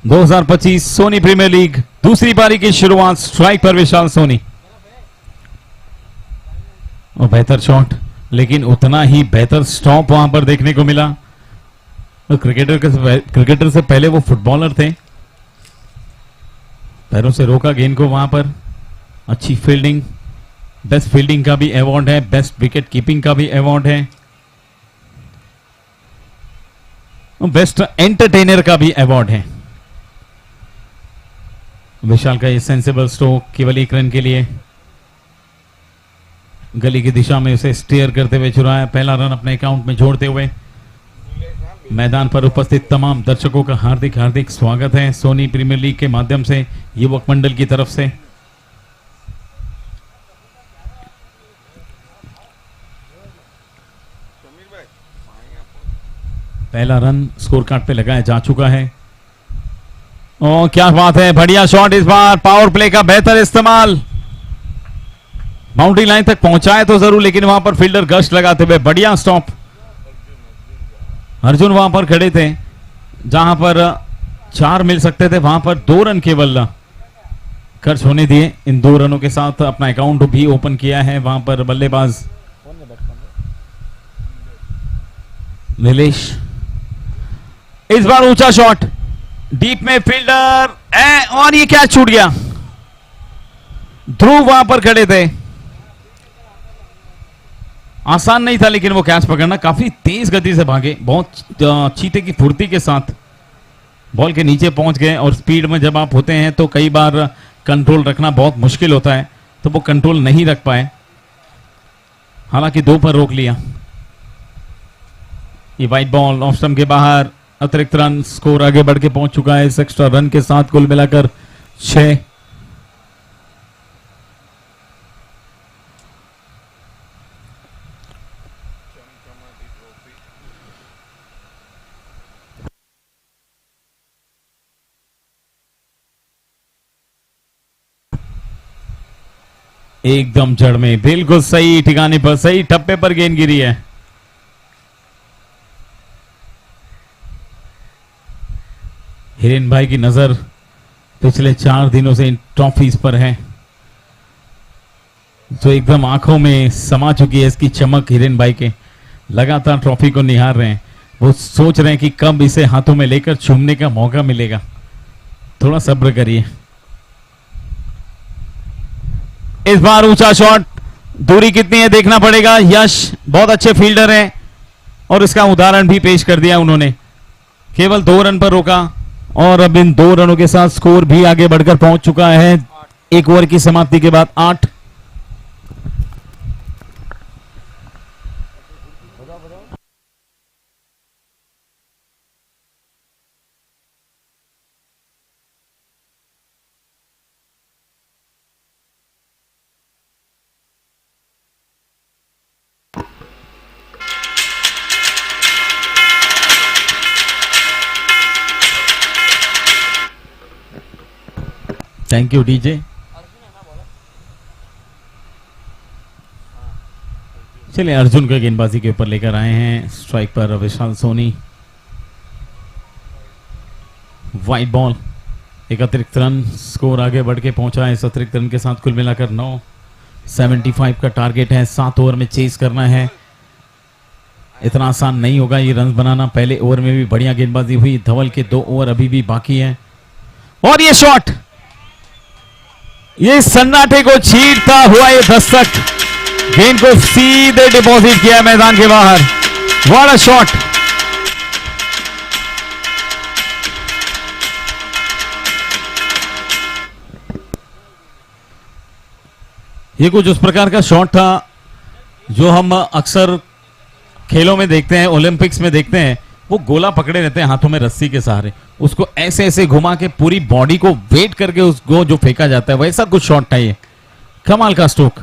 2025 सोनी प्रीमियर लीग दूसरी पारी की शुरुआत। स्ट्राइक पर विशाल सोनी और बेहतर शॉट, लेकिन उतना ही बेहतर स्टॉप वहां पर देखने को मिला। तो क्रिकेटर से पहले वो फुटबॉलर थे, पैरों से रोका गेंद को वहां पर। अच्छी फील्डिंग, बेस्ट फील्डिंग का भी अवार्ड है, बेस्ट विकेट कीपिंग का भी अवार्ड है, बेस्ट एंटरटेनर का भी अवार्ड है। विशाल का ये सेंसिबल स्ट्रोक केवल एक रन के लिए, गली की दिशा में उसे स्टेयर करते हुए चुराया। पहला रन अपने अकाउंट में जोड़ते हुए मैदान पर उपस्थित तमाम दर्शकों का हार्दिक हार्दिक स्वागत है सोनी प्रीमियर लीग के माध्यम से, युवक मंडल की तरफ से। पहला रन स्कोर कार्ड पे लगाया जा चुका है। ओ क्या बात है, बढ़िया शॉट इस बार, पावर प्ले का बेहतर इस्तेमाल। बाउंड्री लाइन तक पहुंचाए तो जरूर, लेकिन वहां पर फील्डर गश्त लगाते हुए बढ़िया स्टॉप। अर्जुन वहां पर खड़े थे, जहां पर 4 मिल सकते थे वहां पर 2 रन केवल खर्च होने दिए। इन 2 रनों के साथ अपना अकाउंट भी ओपन किया है वहां पर बल्लेबाज नीलेश। इस बार ऊंचा शॉट, डीप में फील्डर और ये कैच छूट गया। ध्रुव वहां पर खड़े थे, आसान नहीं था लेकिन वो कैच पकड़ना। काफी तेज गति से भागे, बहुत चीते की फुर्ती के साथ बॉल के नीचे पहुंच गए। और स्पीड में जब आप होते हैं तो कई बार कंट्रोल रखना बहुत मुश्किल होता है, तो वो कंट्रोल नहीं रख पाए, हालांकि 2 पर रोक लिया। ये वाइड बॉल ऑफ स्टंप के बाहर, अतिरिक्त रन, स्कोर आगे बढ़ के पहुंच चुका है इस एक्स्ट्रा रन के साथ, कुल मिलाकर 6। एकदम जड़ में, बिल्कुल सही ठिकाने पर, सही टप्पे पर गेंद गिरी है। हिरेन भाई की नजर पिछले 4 दिनों से इन ट्रॉफीज पर है, जो एकदम आंखों में समा चुकी है इसकी चमक। हिरेन भाई के लगातार ट्रॉफी को निहार रहे हैं, वो सोच रहे हैं कि कब इसे हाथों में लेकर चूमने का मौका मिलेगा। थोड़ा सब्र करिए। इस बार ऊंचा शॉट, दूरी कितनी है देखना पड़ेगा। यश बहुत अच्छे फील्डर हैं और इसका उदाहरण भी पेश कर दिया उन्होंने। केवल 2 रन पर रोका और अब इन 2 रनों के साथ स्कोर भी आगे बढ़कर पहुंच चुका है। 1 ओवर की समाप्ति के बाद 8। Thank you DJ. चलिए अर्जुन को गेंदबाजी के ऊपर लेकर आए हैं। स्ट्राइक पर विशाल सोनी, वाइड बॉल, एक अतिरिक्त रन, स्कोर आगे बढ़ के पहुंचा है इस अतिरिक्त रन के साथ, कुल मिलाकर 9। 75 का टारगेट है, 7 ओवर में चेज करना है। इतना आसान नहीं होगा ये रन बनाना। पहले ओवर में भी बढ़िया गेंदबाजी हुई, धवल के 2 ओवर अभी भी बाकी है। और ये शॉट, ये सन्नाटे को चीरता हुआ ये दस्तक, गेंद को सीधे डिपॉजिट किया मैदान के बाहर। What a shot. ये कुछ उस प्रकार का शॉट था जो हम अक्सर खेलों में देखते हैं, ओलंपिक्स में देखते हैं वो गोला पकड़े रहते हैं हाथों में रस्सी के सहारे, उसको ऐसे ऐसे घुमा के पूरी बॉडी को वेट करके उसको जो फेंका जाता है, वैसा कुछ शॉट था ये। कमाल का स्ट्रोक,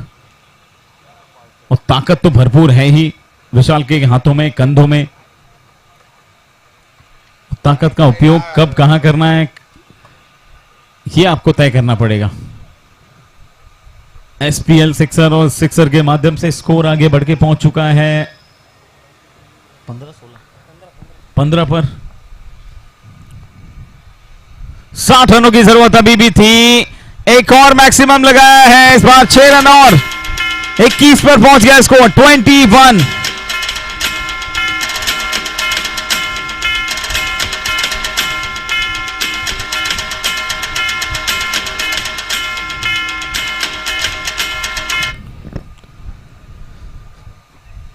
और ताकत तो भरपूर है ही विशाल के हाथों में, कंधों में। ताकत का उपयोग कब कहां करना है ये आपको तय करना पड़ेगा। एसपीएल सिक्सर और सिक्सर के माध्यम से स्कोर आगे बढ़ के पहुंच चुका है 15 पर। 60 रनों की जरूरत अभी भी थी, एक और मैक्सिमम लगाया है इस बार 6 रन और 21 पर पहुंच गया स्कोर 21।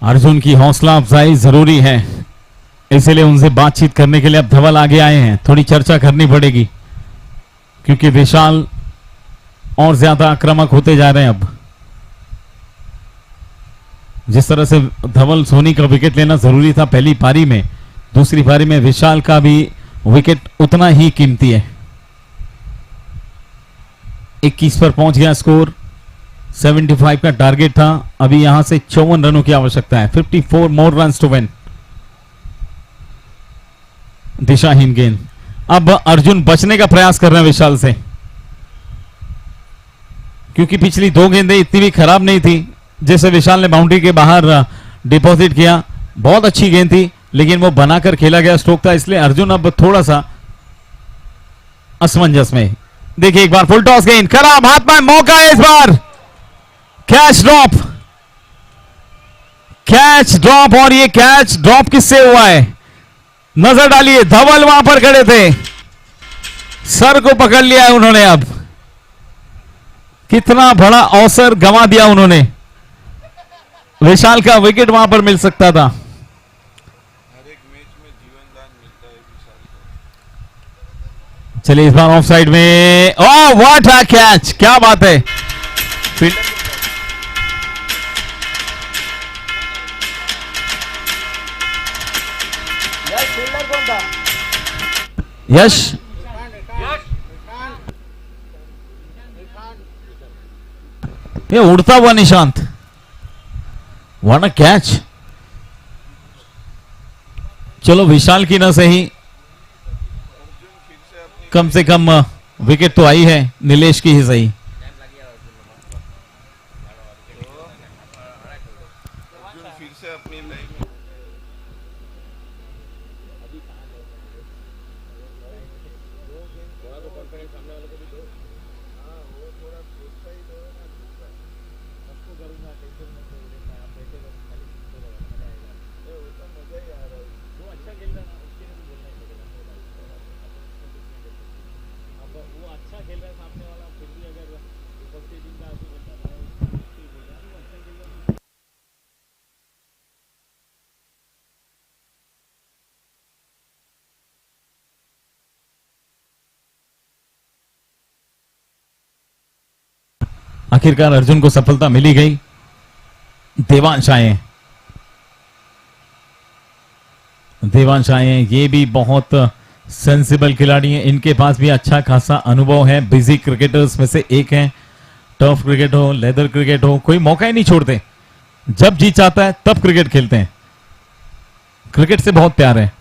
अर्जुन की हौसला अफजाई जरूरी है, इसलिए उनसे बातचीत करने के लिए अब धवल आगे आए हैं। थोड़ी चर्चा करनी पड़ेगी क्योंकि विशाल और ज्यादा आक्रामक होते जा रहे हैं। अब जिस तरह से धवल सोनी का विकेट लेना जरूरी था पहली पारी में, दूसरी पारी में विशाल का भी विकेट उतना ही कीमती है। 21 पर पहुंच गया स्कोर, 75 का टारगेट था, अभी यहां से 54 रनों की आवश्यकता है। 54 मोर रन्स टू विन। दिशाहीन गेंद, अब अर्जुन बचने का प्रयास कर रहे हैं विशाल से, क्योंकि पिछली 2 गेंदें इतनी भी खराब नहीं थी। जैसे विशाल ने बाउंड्री के बाहर डिपॉजिट किया, बहुत अच्छी गेंद थी, लेकिन वो बनाकर खेला गया स्ट्रोक था, इसलिए अर्जुन अब थोड़ा सा असमंजस में। देखिए एक बार फुल टॉस गेंद, खराब हाथ में, मौका है इस बार, कैच ड्रॉप, कैच ड्रॉप। और ये कैच ड्रॉप किससे हुआ है नजर डालिए, धवल वहां पर खड़े थे, सर को पकड़ लिया है उन्होंने। अब कितना बड़ा अवसर गंवा दिया उन्होंने, विशाल का विकेट वहां पर मिल सकता था। हर एक मैच में जीवनदान मिलता है विशाल को। चलिए इस बार ऑफ साइड में, ओह व्हाट अ कैच, क्या बात है। यश ये उड़ता हुआ निशांत, वन अ कैच। चलो विशाल की ना सही, कम से कम विकेट तो आई है, नीलेश की ही सही। अर्जुन फिर से अपनी लाइफ में आखिरकार अर्जुन को सफलता मिली गई। देवांश आए, देवांश आए, ये भी बहुत सेंसिबल खिलाड़ी हैं, इनके पास भी अच्छा खासा अनुभव है, बिजी क्रिकेटर्स में से एक हैं। टफ क्रिकेट हो, लेदर क्रिकेट हो, कोई मौका ही नहीं छोड़ते, जब जी चाहता है तब क्रिकेट खेलते हैं, क्रिकेट से बहुत प्यार है।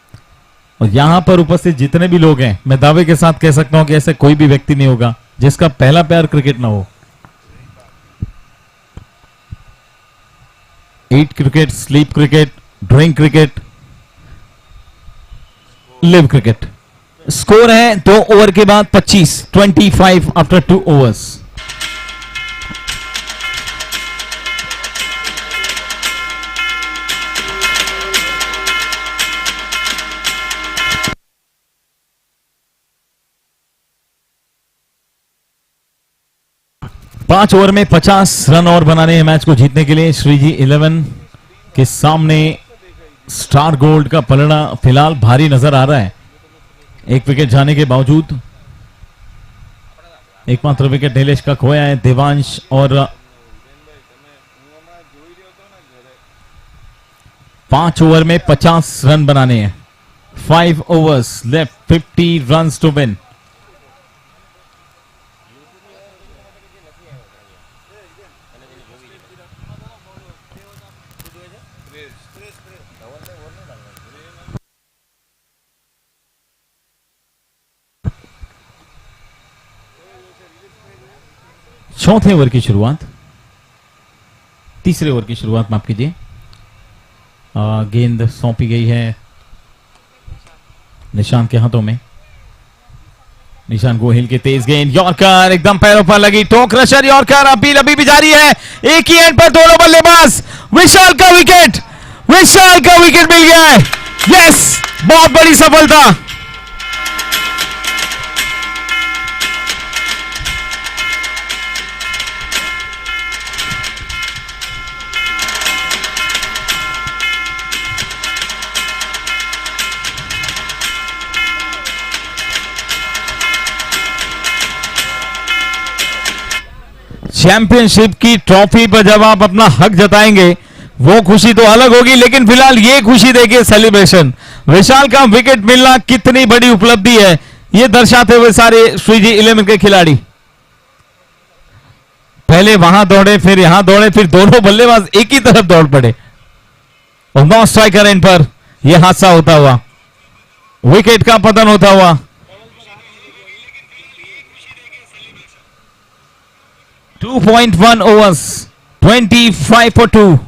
और यहां पर उपस्थित जितने भी लोग हैं, मैं दावे के साथ कह सकता हूं कि ऐसे कोई भी व्यक्ति नहीं होगा जिसका पहला प्यार क्रिकेट ना हो। 8 cricket, sleep cricket, drink cricket, live cricket. Score है 2 ओवर के बाद 25 आफ्टर 2 ओवर्स। पांच ओवर में 50 रन और बनाने हैं मैच को जीतने के लिए। श्रीजी 11 के सामने स्टार गोल्ड का पलड़ा फिलहाल भारी नजर आ रहा है, एक विकेट जाने के बावजूद। एकमात्र विकेट नीलेश का खोया है। देवांश और 5 ओवर में 50 रन बनाने हैं। 5 overs left, 50 runs to win. चौथे ओवर की शुरुआत, तीसरे ओवर की शुरुआत माफ कीजिए। गेंद सौंपी गई है निशांत के हाथों में। निशांत गोहिल की तेज गेंद, यॉर्कर एकदम पैरों पर लगी, टोक रशर यॉर्कर, अपील अभी भी जारी है। एक ही एंड पर दोनों बल्लेबाज, विशाल का विकेट, विशाल का विकेट मिल गया है। यस, बहुत बड़ी सफलता। चैंपियनशिप की ट्रॉफी पर जब आप अपना हक जताएंगे वो खुशी तो अलग होगी, लेकिन फिलहाल ये खुशी देखिए, सेलिब्रेशन। विशाल का विकेट मिलना कितनी बड़ी उपलब्धि है, ये दर्शाते हुए सारे श्रीजी 11 के खिलाड़ी पहले वहां दौड़े, फिर यहां दौड़े, फिर दोनों बल्लेबाज एक ही तरफ दौड़ पड़े और नॉन स्ट्राइकर एंड पर यह हादसा होता हुआ, विकेट का पतन होता हुआ। To 2.1 overs, 25 for 2।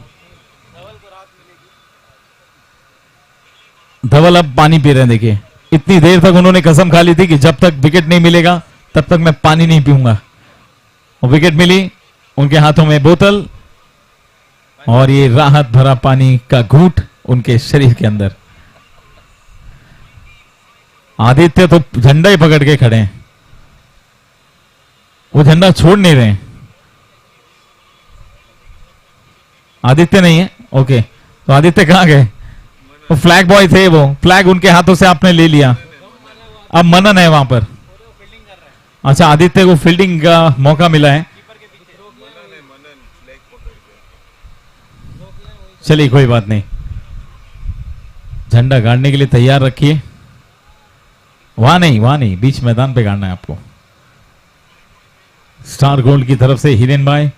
धवल अब पानी पी रहे हैं। देखिए, इतनी देर तक उन्होंने कसम खा ली थी कि जब तक विकेट नहीं मिलेगा तब तक मैं पानी नहीं पीऊंगा, और विकेट मिली, उनके हाथों में बोतल और ये राहत भरा पानी का घूंट उनके शरीर के अंदर। आदित्य तो झंडा ही पकड़ के खड़े हैं, वो झंडा छोड़ नहीं रहे हैं। आदित्य नहीं है, ओके, तो आदित्य कहां गए? वो फ्लैग बॉय थे, वो फ्लैग उनके हाथों से आपने ले लिया, अब मनन है वहां पर। अच्छा, आदित्य को फील्डिंग का मौका मिला है, चलिए कोई बात नहीं, झंडा गाड़ने के लिए तैयार रखिए। वहां नहीं, बीच मैदान पे गाड़ना है आपको। स्टार गोल्ड की तरफ से हिरेन भाई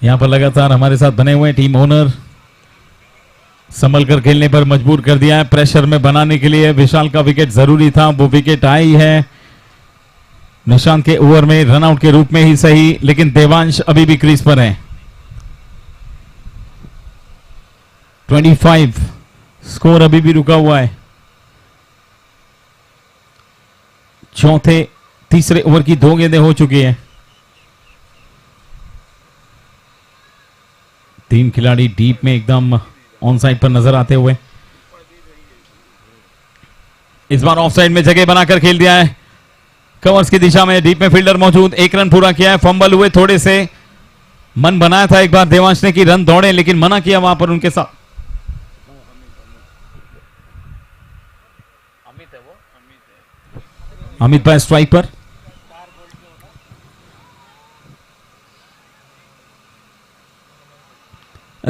यहां पर लगातार हमारे साथ बने हुए, टीम ओनर संभल कर खेलने पर मजबूर कर दिया है, प्रेशर में बनाने के लिए। विशाल का विकेट जरूरी था, वो विकेट आई है निशांत के ओवर में, रनआउट के रूप में ही सही, लेकिन देवांश अभी भी क्रीज पर है। 25 स्कोर अभी भी रुका हुआ है। तीसरे ओवर की 2 गेंदें हो चुकी है। 3 खिलाड़ी डीप में एकदम ऑन साइड पर नजर आते हुए, इस बार ऑफ साइड में जगह बनाकर खेल दिया है, कवर्स की दिशा में डीप में फील्डर मौजूद। 1 रन पूरा किया है, फंबल हुए, थोड़े से मन बनाया था एक बार देवांश ने कि रन दौड़े, लेकिन मना किया वहां पर उनके साथ। अमित भाई स्ट्राइक पर।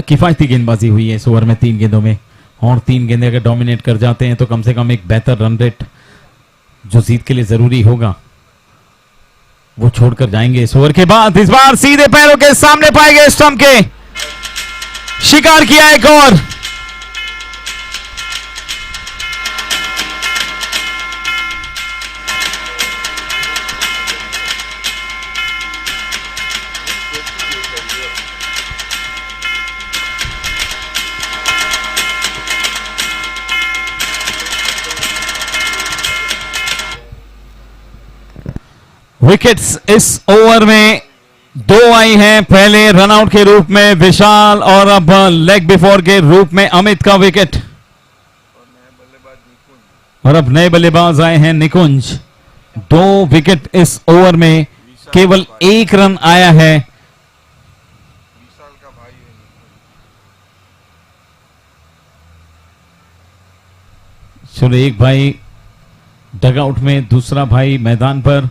किफायती गेंदबाजी हुई है इस ओवर में 3 गेंदों में, और 3 गेंदें अगर डोमिनेट कर जाते हैं तो कम से कम एक बेहतर रन रेट जो जीत के लिए जरूरी होगा वो छोड़कर जाएंगे इस ओवर के बाद। इस बार सीधे पैरों के सामने पाए गए स्टंप के, शिकार किया एक और। विकेट्स इस ओवर में 2 आई हैं, पहले रनआउट के रूप में विशाल और अब लेग बिफोर के रूप में अमित का विकेट, और अब नए बल्लेबाज आए हैं निकुंज। 2 विकेट इस ओवर में, केवल 1 रन आया है। विशाल का भाई है। चलो, एक भाई डगआउट में, दूसरा भाई मैदान पर।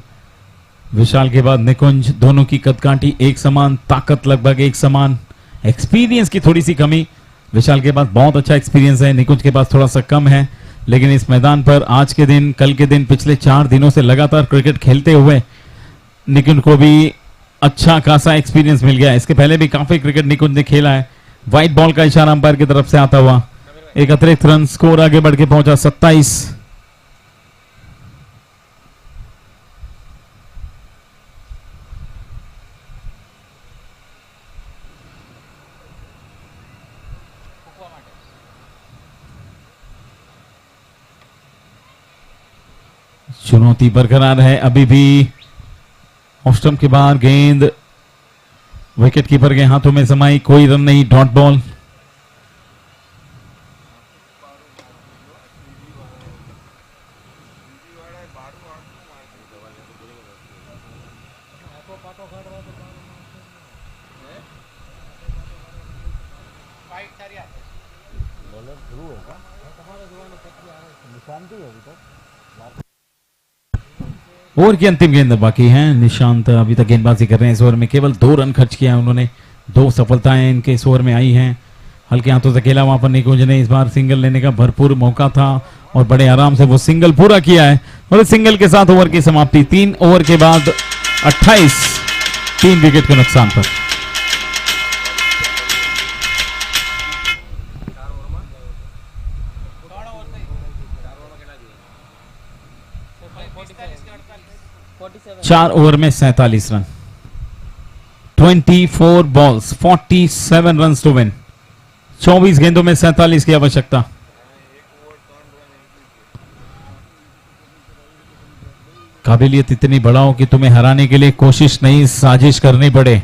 विशाल के बाद निकुंज, दोनों की कदकाठी एक समान, ताकत लगभग एक समान, एक्सपीरियंस की थोड़ी सी कमी। विशाल के पास बहुत अच्छा एक्सपीरियंस है, निकुंज के पास थोड़ा सा कम है। लेकिन इस मैदान पर आज के दिन, कल के दिन, पिछले 4 दिनों से लगातार क्रिकेट खेलते हुए निकुंज को भी अच्छा खासा एक्सपीरियंस मिल गया। इसके पहले भी काफी क्रिकेट निकुंज ने खेला है। व्हाइट बॉल का इशारा अंपायर की तरफ से आता हुआ एक अतिरिक्त रन, स्कोर आगे बढ़ के पहुंचा 27। चुनौती बरकरार है अभी भी। ऑफ स्टंप के बाहर गेंद विकेट कीपर के हाथों में समाई, कोई रन नहीं, डॉट बॉल। ओवर की अंतिम गेंद बाकी है। निशांत अभी तक गेंदबाजी कर रहे हैं। इस ओवर में केवल 2 रन खर्च किया है उन्होंने। 2 सफलताएं इनके इस ओवर में आई हैं। हल्के हाथों से खेला वहां पर निकुंज ने। इस बार सिंगल लेने का भरपूर मौका था और बड़े आराम से वो सिंगल पूरा किया है और इस सिंगल के साथ ओवर की समाप्ति। 3 ओवर के बाद 28, 3 विकेट के नुकसान पर। चार ओवर में 47 run, 24 balls, 47 run to win. 24 गेंदों में 47 की आवश्यकता। काबिलियत इतनी बढ़ाओ कि तुम्हें हराने के लिए कोशिश नहीं, साजिश करनी पड़े।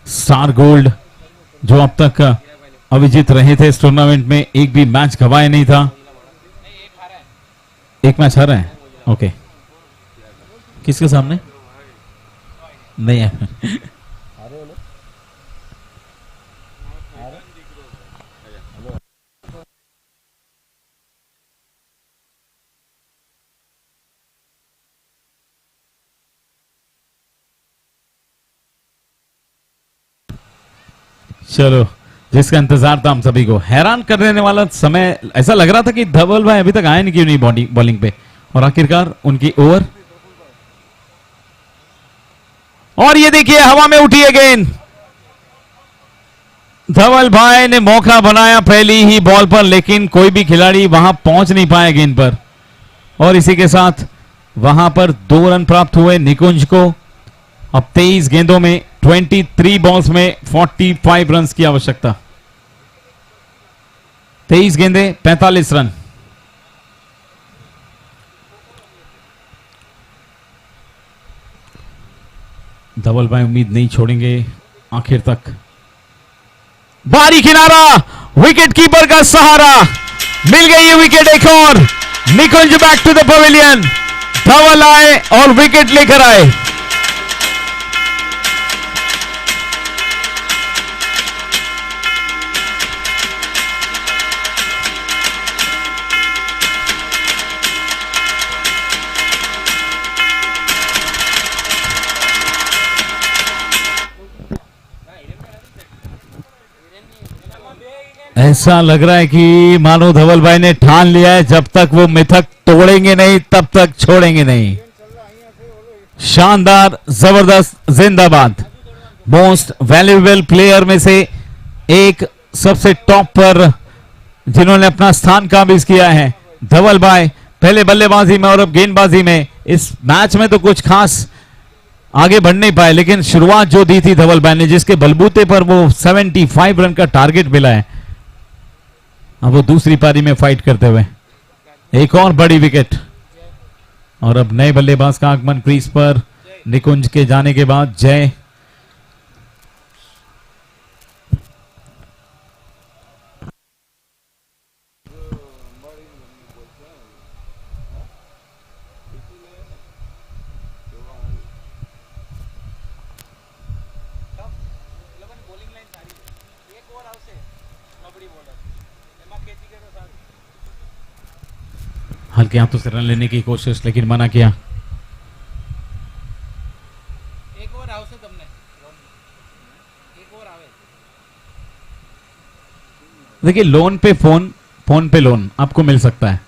स्टार गोल्ड जो अब तक अविजित रहे थे इस टूर्नामेंट में, एक भी मैच गवाए नहीं था। एक मैच हारा है। ओके, किसके सामने? नहीं है। चलो, जिसका इंतजार था हम सभी को। हैरान कर देने वाला समय ऐसा लग रहा था कि धवल भाई अभी तक आए नहीं, क्यों नहीं बॉलिंग पे, और आखिरकार उनकी ओवर। और ये देखिए हवा में उठी है गेंद। धवल भाई ने मौका बनाया पहली ही बॉल पर, लेकिन कोई भी खिलाड़ी वहां पहुंच नहीं पाया गेंद पर, और इसी के साथ वहां पर 2 रन प्राप्त हुए निकुंज को। अब 23 गेंदों में 23 बॉल्स में 45 रन की आवश्यकता। 23 गेंदें 45 रन। धवल भाई उम्मीद नहीं छोड़ेंगे आखिर तक। बारी किनारा, विकेट कीपर का सहारा, मिल गई है विकेट एक और। निकुंज बैक टू द पवेलियन। धवल आए और विकेट लेकर आए। ऐसा लग रहा है कि मानो धवल भाई ने ठान लिया है, जब तक वो मिथक तोड़ेंगे नहीं तब तक छोड़ेंगे नहीं। शानदार, जबरदस्त, जिंदाबाद। मोस्ट वैल्यूएबल प्लेयर में से एक, सबसे टॉप पर जिन्होंने अपना स्थान काबिज किया है धवल भाई, पहले बल्लेबाजी में और अब गेंदबाजी में। इस मैच में तो कुछ खास आगे बढ़ नहीं पाए, लेकिन शुरुआत जो दी थी धवल भाई ने, जिसके बलबूते पर वो 75 रन का टारगेट मिला है, अब वो दूसरी पारी में फाइट करते हुए एक और बड़ी विकेट। और अब नए बल्लेबाज का आगमन क्रीज पर निकुंज के जाने के बाद। जय हल्के हाथों से रन लेने की कोशिश, लेकिन मना किया। एक ओवर आवશે તમને, એક ઓવર આવે। देखिए लोन पे फोन, फोन पे लोन आपको मिल सकता है,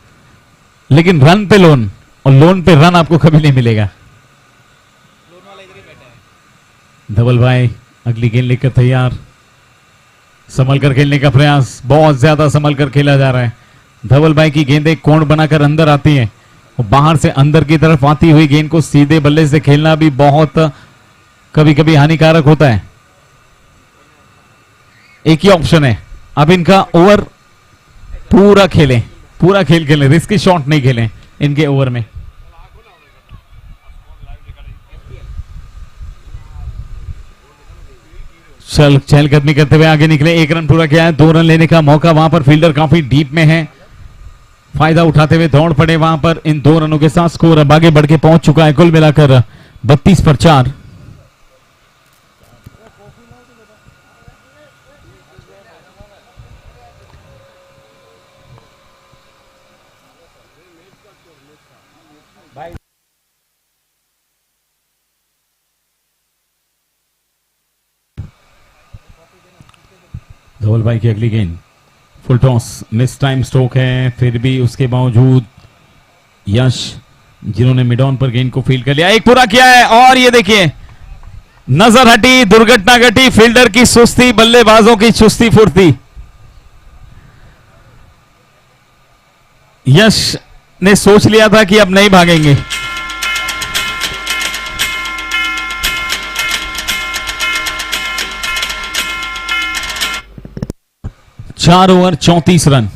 लेकिन रन पे लोन और लोन पे रन आपको कभी नहीं मिलेगा। लोन वाला इधर ही बैठा है। धवल भाई अगली गेंद लेकर तैयार, संभल कर खेलने का प्रयास, बहुत ज्यादा संभल कर खेला जा रहा है। धवल भाई की गेंदें कोण बनाकर अंदर आती हैं और बाहर से अंदर की तरफ आती हुई गेंद को सीधे बल्ले से खेलना भी बहुत कभी कभी हानिकारक होता है। एक ही ऑप्शन है, अब इनका ओवर पूरा खेलें, पूरा खेल खेलें, रिस्की शॉट नहीं खेलें इनके ओवर में। चहलकदमी करते हुए आगे निकले, 1 रन पूरा किया है, 2 रन लेने का मौका वहां पर फील्डर काफी डीप में है, फायदा उठाते हुए दौड़ पड़े वहां पर। इन 2 रनों के साथ स्कोर अब आगे बढ़ के पहुंच चुका है कुल मिलाकर 32 पर 4। धवल भाई की अगली गेंद full toss, miss time stroke है, फिर भी उसके बावजूद यश जिन्होंने मिड ऑन पर गेंद को फील्ड कर लिया, एक पूरा किया है। और ये देखिए नजर हटी, दुर्घटना घटी, फील्डर की सुस्ती, बल्लेबाजों की चुस्ती फुर्ती। यश ने सोच लिया था कि अब नहीं भागेंगे, 4 ओवर 34 रन,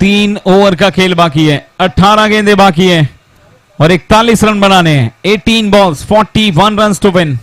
3 ओवर का खेल बाकी है, 18 गेंदें बाकी है और 41 रन बनाने हैं। 18 बॉल्स 41 रन टू विन।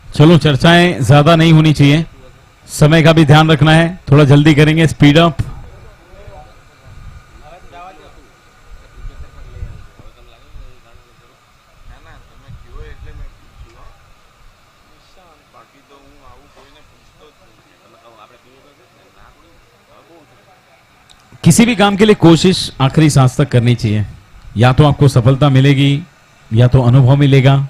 चलो चर्चाएं ज्यादा नहीं होनी चाहिए, समय का भी ध्यान रखना है, थोड़ा जल्दी करेंगे, स्पीड अप। किसी भी काम के लिए कोशिश आखिरी सांस तक करनी चाहिए, या तो आपको सफलता मिलेगी या तो अनुभव मिलेगा।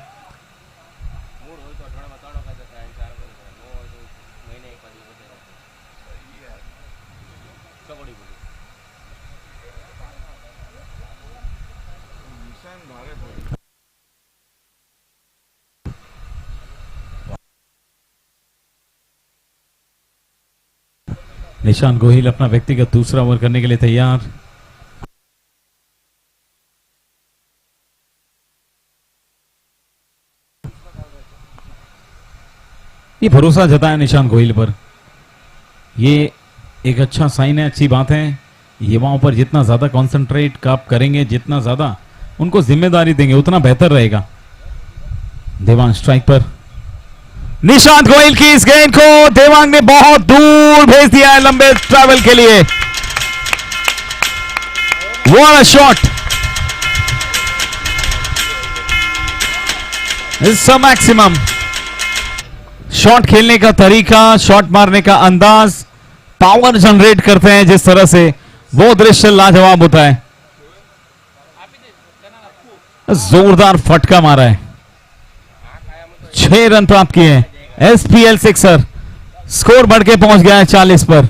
निशान गोहिल अपना व्यक्तिगत दूसरा ओवर करने के लिए तैयार। ये भरोसा जताया निशान गोहिल पर, ये एक अच्छा साइन है, अच्छी बात है। युवाओं पर जितना ज्यादा कंसंट्रेट आप करेंगे, जितना ज्यादा उनको जिम्मेदारी देंगे, उतना बेहतर रहेगा। देवांग स्ट्राइक पर, निशांत गोहिल की इस गेंद को देवांग ने बहुत दूर भेज दिया है लंबे ट्रैवल के लिए। What a shot, it's a maximum. Shot खेलने का तरीका, शॉट मारने का अंदाज, पावर जनरेट करते हैं जिस तरह से, वो दृश्य लाजवाब होता है। जोरदार फटका मारा है, 6 रन प्राप्त किए हैं। एसपीएल सिक्सर, स्कोर बढ़ के पहुंच गया है 40 पर।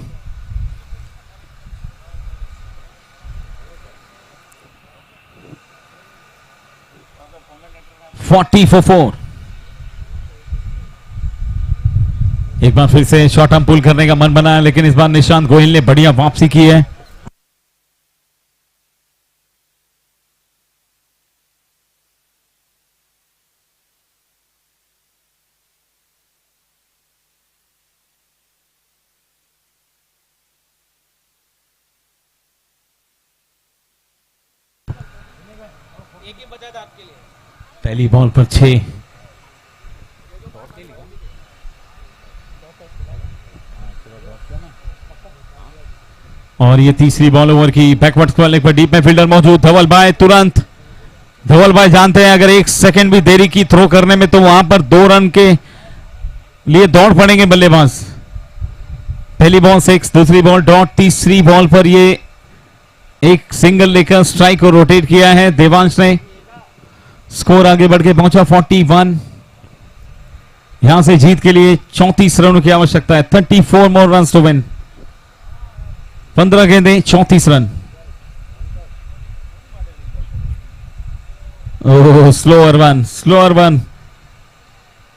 फॉर 4। एक बार फिर से शॉर्ट आर्म पुल करने का मन बनाया, लेकिन इस बार निशांत गोहिल ने बढ़िया वापसी की है। एक ही बचा था आपके लिए। पहली बॉल पर 6। और ये तीसरी बॉल ओवर की। बैकवर्ड स्क्वायर पर डीप में फील्डर मौजूद। धवल भाई तुरंत, धवल भाई जानते हैं अगर 1 सेकंड भी देरी की थ्रो करने में तो वहां पर 2 रन के लिए दौड़ पड़ेंगे बल्लेबाज। पहली बॉल 6, दूसरी बॉल डॉट, तीसरी बॉल पर ये एक सिंगल लेकर स्ट्राइक को रोटेट किया है देवांश ने। स्कोर आगे बढ़ के पहुंचा 41। यहां से जीत के लिए 34 रनों की आवश्यकता है। 34 मोर रन टू विन। 15 गेंदें 34 रन। ओह स्लोअर वन, स्लोअर वन।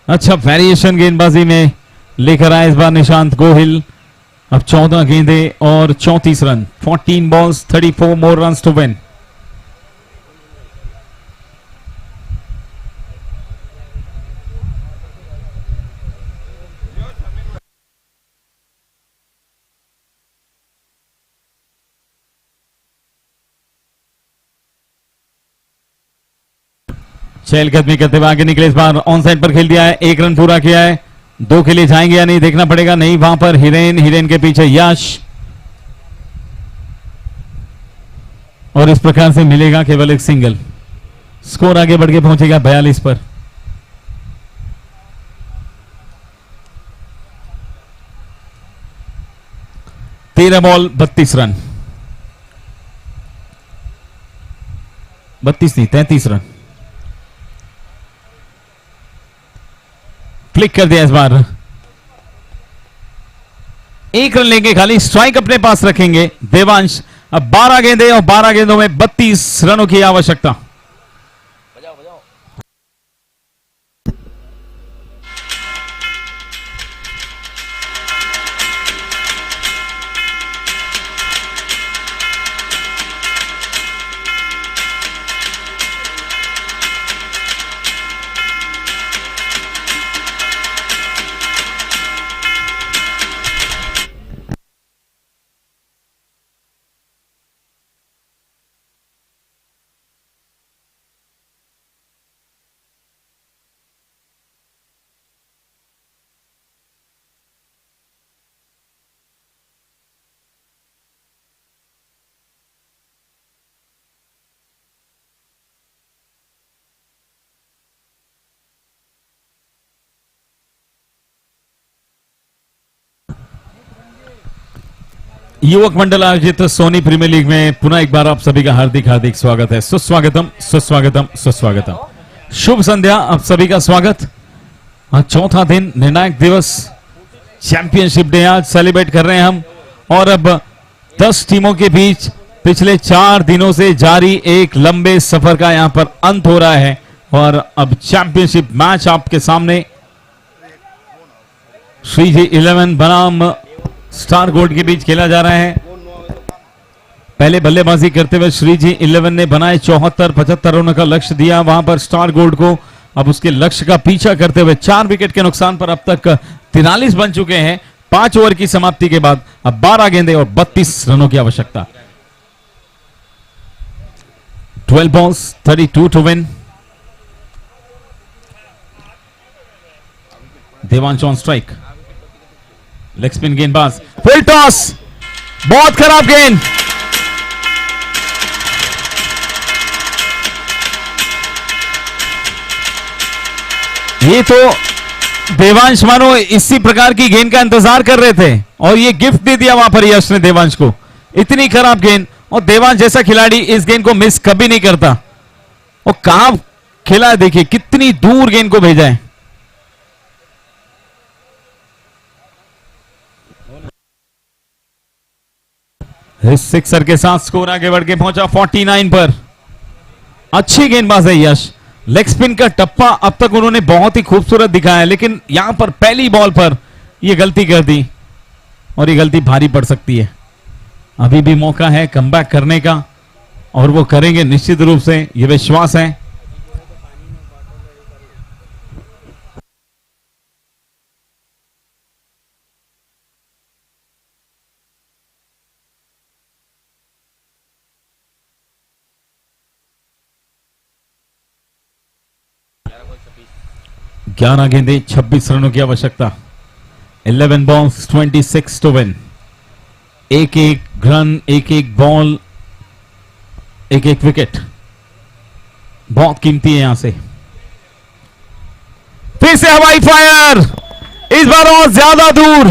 अच्छा वेरिएशन गेंदबाजी में लेकर आए इस बार निशांत गोहिल। अब 14 गेंदें और 34 run. 14 balls 34 more run to win. चहलकदमी करते हुए आगे निकले। इस बार ऑन साइड पर खेल दिया है। 1 रन पूरा किया है। 2 के लिए जाएंगे या नहीं देखना पड़ेगा। नहीं, वहां पर हिरेन, हिरेन के पीछे यश। और इस प्रकार से मिलेगा केवल एक सिंगल। स्कोर आगे बढ़ के पहुंचेगा 42 पर। तेरह बॉल 32 रन। 32 नहीं 33 रन। क्लिक कर दिया इस बार। 1 रन लेंगे खाली। स्ट्राइक अपने पास रखेंगे देवांश। अब 12 गेंदें और 12 गेंदों में 32 रनों की आवश्यकता। बजाओ बजाओ। युवक मंडल आयोजित सोनी प्रीमियर लीग में पुनः एक बार आप सभी का हार्दिक हार्दिक स्वागत है। सुस्वागतम सुस्वागतम सुस्वागतम। शुभ संध्या, आप सभी का स्वागत। आज चौथा दिन, निर्णायक दिवस, चैंपियनशिप डे आज सेलिब्रेट कर रहे हैं हम। और अब 10 टीमों के बीच पिछले 4 दिनों से जारी एक लंबे सफर का यहां पर अंत हो रहा है। और अब चैंपियनशिप मैच आपके सामने श्रीजी 11 बनाम स्टार गोल्ड के बीच खेला जा रहा है। पहले बल्लेबाजी करते हुए श्रीजी 11 ने बनाए 74-75 रनों का लक्ष्य दिया वहां पर स्टार गोल्ड को। अब उसके लक्ष्य का पीछा करते हुए 4 विकेट के नुकसान पर अब तक 43 बन चुके हैं 5 ओवर की समाप्ति के बाद। अब 12 गेंदें और 32 रनों की आवश्यकता। 12 balls 32 to win। Devansh on strike. Leg spin गेंदबाज, फुल टॉस, बहुत खराब गेंद। ये तो देवांश मानो इसी प्रकार की गेंद का इंतजार कर रहे थे और ये गिफ्ट दे दिया वहां पर यश ने देवांश को। इतनी खराब गेंद, और देवांश जैसा खिलाड़ी इस गेंद को मिस कभी नहीं करता। और कहां खेला है देखिए, कितनी दूर गेंद को भेजा है। इस सिक्सर के साथ स्कोर आगे बढ़ के पहुंचा 49 पर। अच्छी गेंदबाज है यश। लेग स्पिन का टप्पा अब तक उन्होंने बहुत ही खूबसूरत दिखाया है, लेकिन यहां पर पहली बॉल पर यह गलती कर दी और यह गलती भारी पड़ सकती है। अभी भी मौका है कमबैक करने का और वो करेंगे निश्चित रूप से, यह विश्वास है। 11 गेंदें 26 रनों की आवश्यकता। 11 बॉल्स 26 टू विन। एक एक रन, एक एक बॉल, एक एक विकेट बहुत कीमती है यहां से। फिर से हवाई फायर, इस बार और ज्यादा दूर।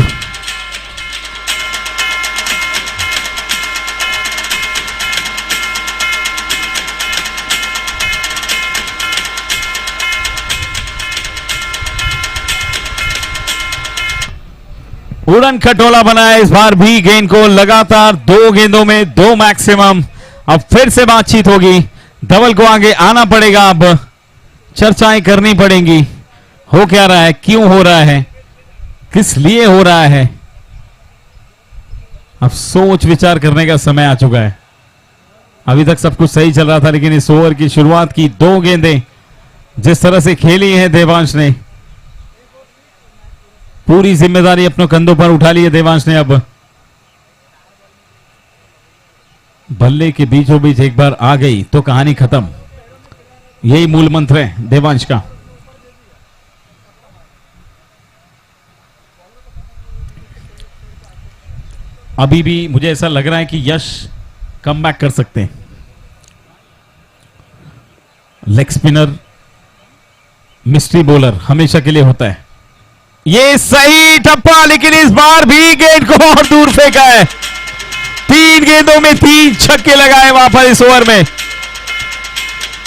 उड़न खटोला बनाया इस बार भी गेंद को, लगातार 2 गेंदों में 2 मैक्सिमम। अब फिर से बातचीत होगी, धवल को आगे आना पड़ेगा, अब चर्चाएं करनी पड़ेंगी। हो क्या रहा है, क्यों हो रहा है, किस लिए हो रहा है, अब सोच विचार करने का समय आ चुका है। अभी तक सब कुछ सही चल रहा था, लेकिन इस ओवर की शुरुआत की 2 गेंदें जिस तरह से खेली है देवांश ने, पूरी जिम्मेदारी अपने कंधों पर उठा ली है देवांश ने। अब बल्ले के बीचों बीच एक बार आ गई तो कहानी खत्म, यही मूल मंत्र है देवांश का। अभी भी मुझे ऐसा लग रहा है कि यश कम बैक कर सकते हैं। लेग स्पिनर मिस्ट्री बॉलर हमेशा के लिए होता है। ये सही टप्पा, लेकिन इस बार भी गेंद को और दूर फेंका है। 3 गेंदों में 3 छक्के लगाए वहां पर इस ओवर में।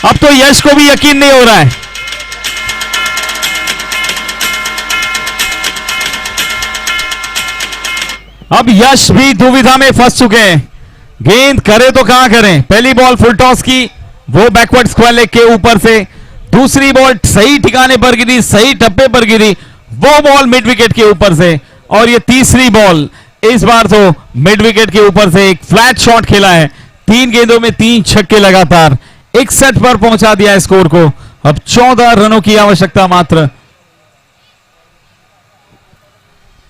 अब तो यश को भी यकीन नहीं हो रहा है। अब यश भी दुविधा में फंस चुके हैं, गेंद करे तो कहां करें। पहली बॉल फुल टॉस की, वो बैकवर्ड स्क्वायर लेग के ऊपर से, दूसरी बॉल सही ठिकाने पर गिरी, सही टप्पे पर गिरी, वो बॉल मिड विकेट के ऊपर से, और ये तीसरी बॉल इस बार तो मिड विकेट के ऊपर से एक फ्लैट शॉट खेला है। 3 गेंदों में 3 छक्के लगातार 61 पर पहुंचा दिया स्कोर को। अब 14 रनों की आवश्यकता मात्र।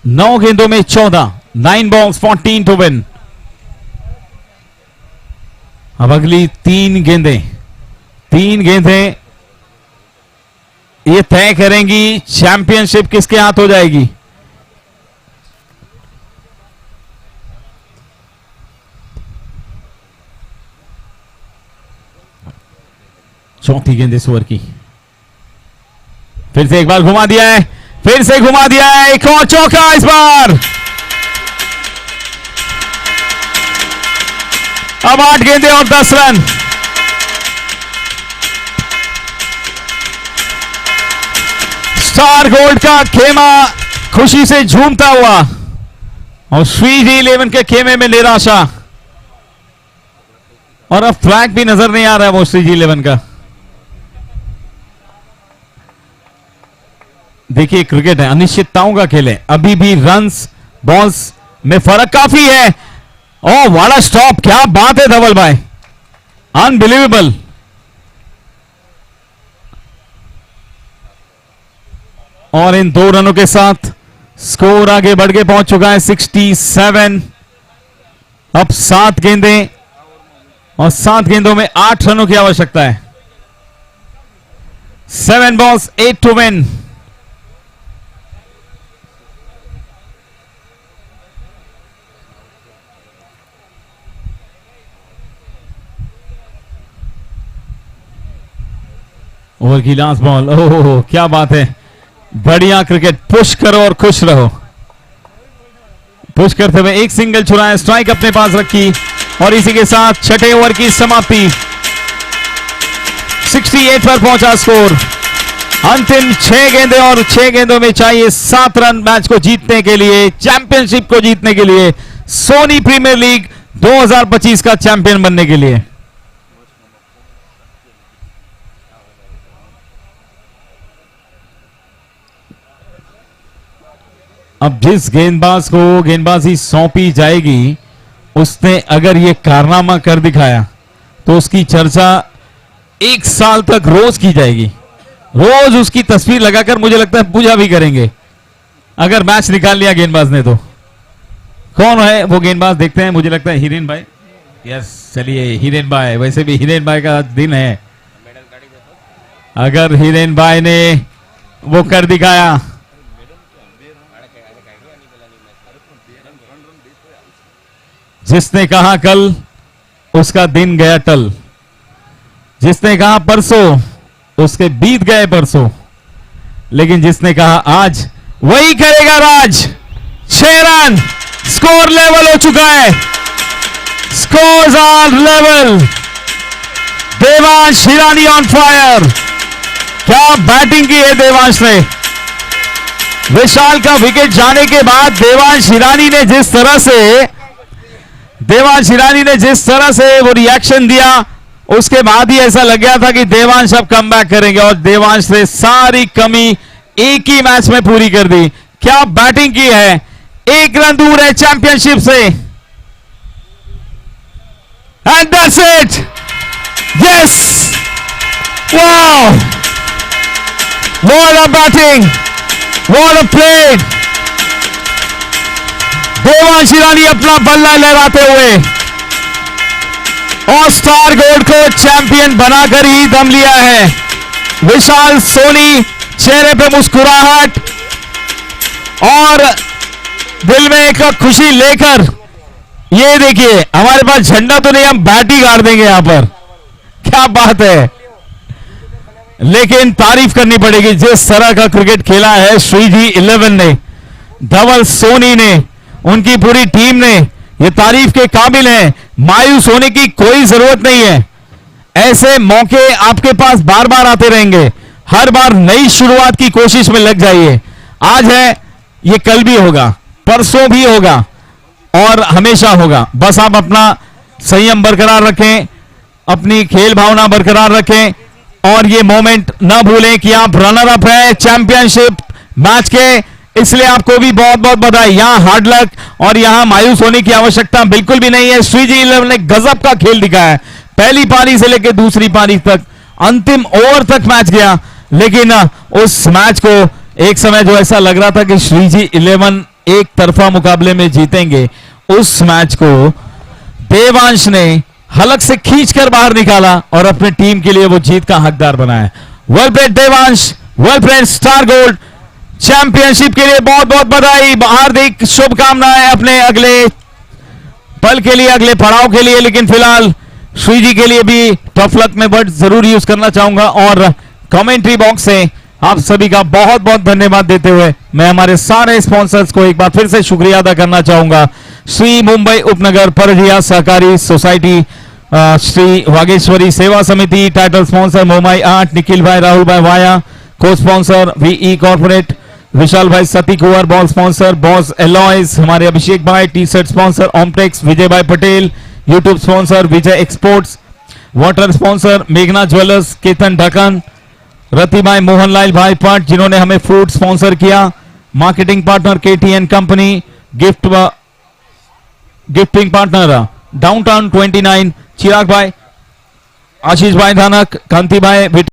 9 गेंदों में 14, 9 balls 14 टू विन। अब अगली 3 गेंदें ये तय करेंगी चैंपियनशिप किसके हाथ हो जाएगी। चौथी गेंद इस ओवर की, फिर से एक बार घुमा दिया है, फिर से घुमा दिया है, एक और चौका इस बार। अब 8 गेंदें और 10 रन। स्टार गोल्ड का खेमा खुशी से झूमता हुआ, और श्रीजी 11 के खेमे में निराशा, और अब फ्लैग भी नजर नहीं आ रहा है वो श्रीजी 11 का। देखिए क्रिकेट है, अनिश्चितताओं का खेल है, अभी भी रन्स बॉल्स में फर्क काफी है। ओह वाला स्टॉप, क्या बात है धवल भाई, अनबिलीवेबल। और इन 2 रनों के साथ स्कोर आगे बढ़ के पहुंच चुका है 67। अब 7 गेंदें, और 7 गेंदों में 8 रनों की आवश्यकता है। 7 balls 8 टू विन। ओवर की लास्ट बॉल, ओह क्या बात है, बढ़िया क्रिकेट। पुश करो और खुश रहो। पुश करते हुए एक सिंगल छुड़ाया, स्ट्राइक अपने पास रखी, और इसी के साथ छठे ओवर की समाप्ति। 68 पर पहुंचा स्कोर। अंतिम 6 गेंदें, और 6 गेंदों में चाहिए 7 रन मैच को जीतने के लिए, चैंपियनशिप को जीतने के लिए, सोनी प्रीमियर लीग 2025 का चैंपियन बनने के लिए। अब जिस गेंदबाज को गेंदबाजी सौंपी जाएगी, उसने अगर ये कारनामा कर दिखाया तो उसकी चर्चा 1 साल तक रोज की जाएगी। रोज उसकी तस्वीर लगाकर मुझे लगता है पूजा भी करेंगे, अगर मैच निकाल लिया गेंदबाज ने तो। कौन है वो गेंदबाज, देखते हैं। मुझे लगता है हिरेन भाई। यस, चलिए हिरेन भाई, वैसे भी हिरेन भाई का दिन है। अगर हिरेन भाई ने वो कर दिखाया। जिसने कहा कल उसका दिन गया टल, जिसने कहा परसों उसके बीत गए परसों, लेकिन जिसने कहा आज वही करेगा राज। 6 रन स्कोर लेवल हो चुका है, scores are level. Devansh Hirani on fire, क्या बैटिंग की है देवांश ने। विशाल का विकेट जाने के बाद देवांश हिरानी ने जिस तरह से वो रिएक्शन दिया, उसके बाद ही ऐसा लग गया था कि देवांश अब कमबैक करेंगे, और देवांश ने सारी कमी एक ही मैच में पूरी कर दी। क्या बैटिंग की है, 1 रन दूर है चैंपियनशिप से। And that's it, yes, wow, what a batting, what a play. Devansh Hirani अपना बल्ला लहराते हुए और स्टार गोल्ड को चैंपियन बनाकर ही दम लिया है। विशाल सोनी चेहरे पे मुस्कुराहट और दिल में एक खुशी लेकर, ये देखिए हमारे पास झंडा तो नहीं, हम बैट ही गाड़ देंगे यहां पर, क्या बात है। लेकिन तारीफ करनी पड़ेगी, जिस तरह का क्रिकेट खेला है श्रीजी 11 ने, धवल सोनी ने, उनकी पूरी टीम ने, ये तारीफ के काबिल है। मायूस होने की कोई जरूरत नहीं है, ऐसे मौके आपके पास बार बार आते रहेंगे। हर बार नई शुरुआत की कोशिश में लग जाइए। आज है, ये कल भी होगा, परसों भी होगा और हमेशा होगा। बस आप अपना संयम बरकरार रखें, अपनी खेल भावना बरकरार रखें और ये मोमेंट ना भूलें कि आप रनर अप हैं चैंपियनशिप मैच के। इसलिए आपको भी बहुत बहुत बधाई। यहां हार्ड लक और यहां मायूस होने की आवश्यकता बिल्कुल भी नहीं है। श्रीजी 11 ने गजब का खेल दिखाया है, पहली पारी से लेकर दूसरी पारी तक, अंतिम ओवर तक मैच गया। लेकिन उस मैच को एक समय जो ऐसा लग रहा था कि श्रीजी 11 एक तरफा मुकाबले में जीतेंगे, उस मैच को देवांश ने हलक से खींचकर बाहर निकाला और अपने टीम के लिए वो जीत का हकदार बनाया। Well played Devansh, well played. Star gold championship के लिए बहुत बहुत बधाई, हार्दिक शुभकामनाएं अपने अगले पल के लिए, अगले पड़ाव के लिए। लेकिन फिलहाल श्रीजी के लिए भी टफ लक में वर्ड जरूर यूज करना चाहूंगा और कमेंट्री बॉक्स से आप सभी का बहुत बहुत धन्यवाद देते हुए मैं हमारे सारे स्पॉन्सर्स को एक बार फिर से शुक्रिया अदा करना चाहूंगा। श्री मुंबई उपनगर परजिया सहकारी सोसाइटी, श्री वागेश्वरी सेवा समिति, title sponsor Momai art, Nikhil भाई, राहुल भाई वाया, को स्पॉन्सर वीई कॉर्पोरेट, विशाल भाई Sati Kunwar, ball sponsor boss alloys, हमारे अभिषेक भाई, टी शर्ट स्पॉन्सर ओमटेक्स, विजय भाई पटेल, यूट्यूब स्पॉन्सर विजय एक्सपोर्ट्स, वाटर स्पॉन्सर मेघना ज्वेलर्स, केतन ढक्कन, रतिभाई, मोहनलाल भाई पट जिन्होंने हमें फूड स्पॉन्सर किया, marketing partner KTN company, gifting partner Downtown 29, Chirag भाई, आशीष भाई धानक, कांति भाई।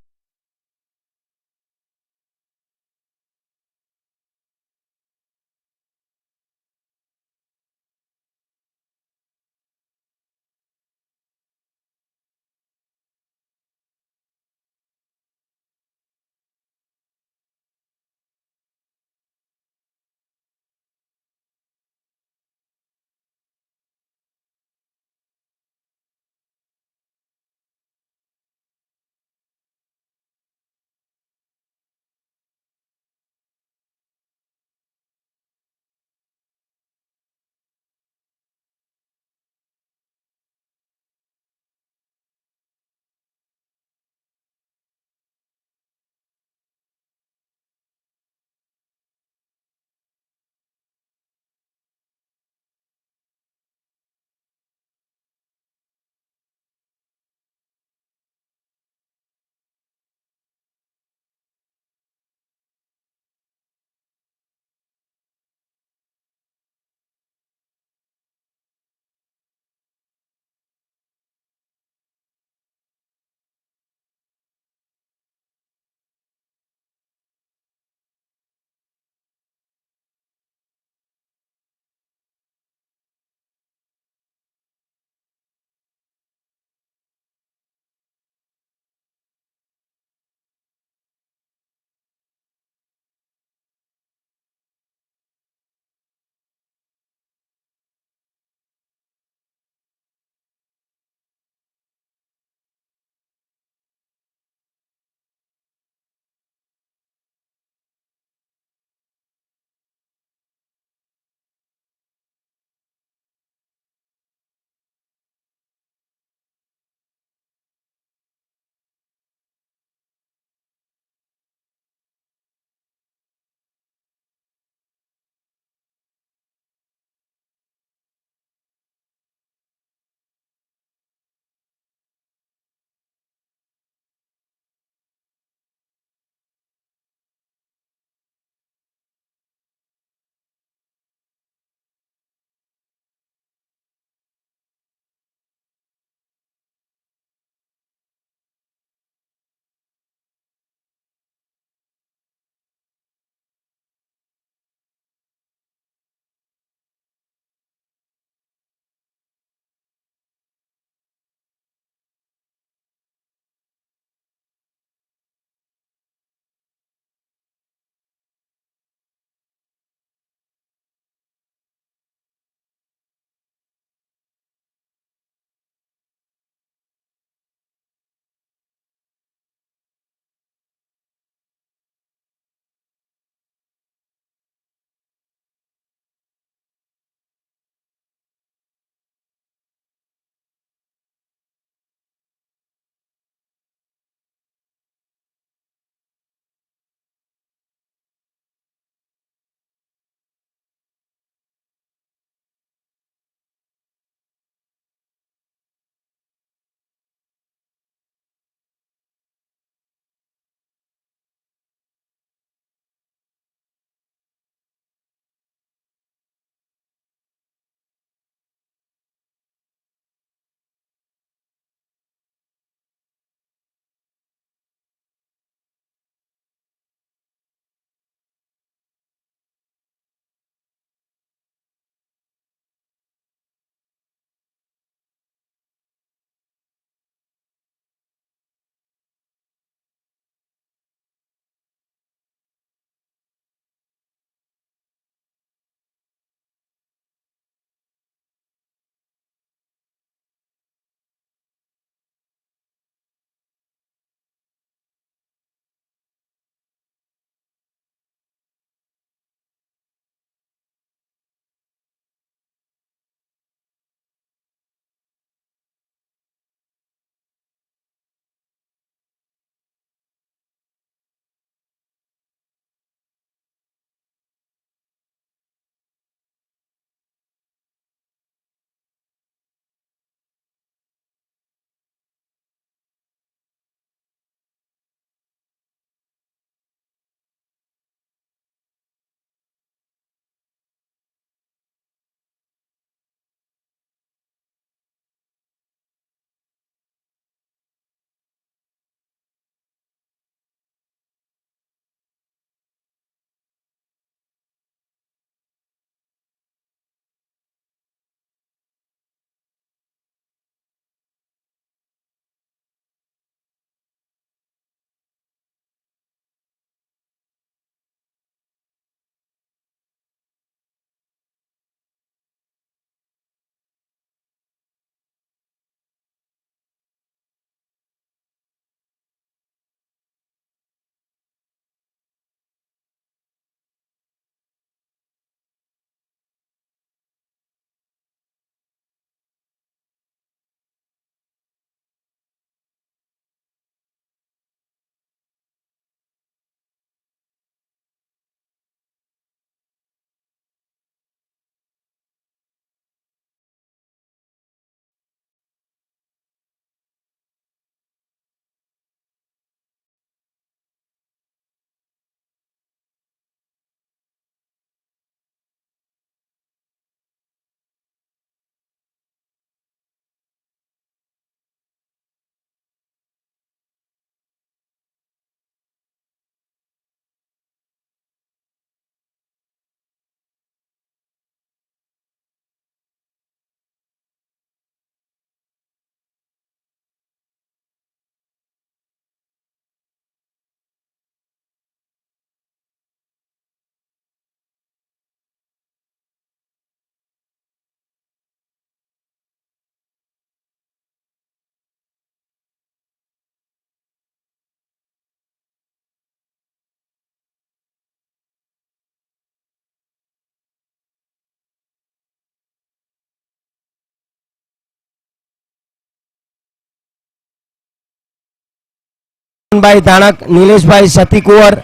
મોહનભાઈ ધાણક, નિલેશભાઈ સતી કુંવર,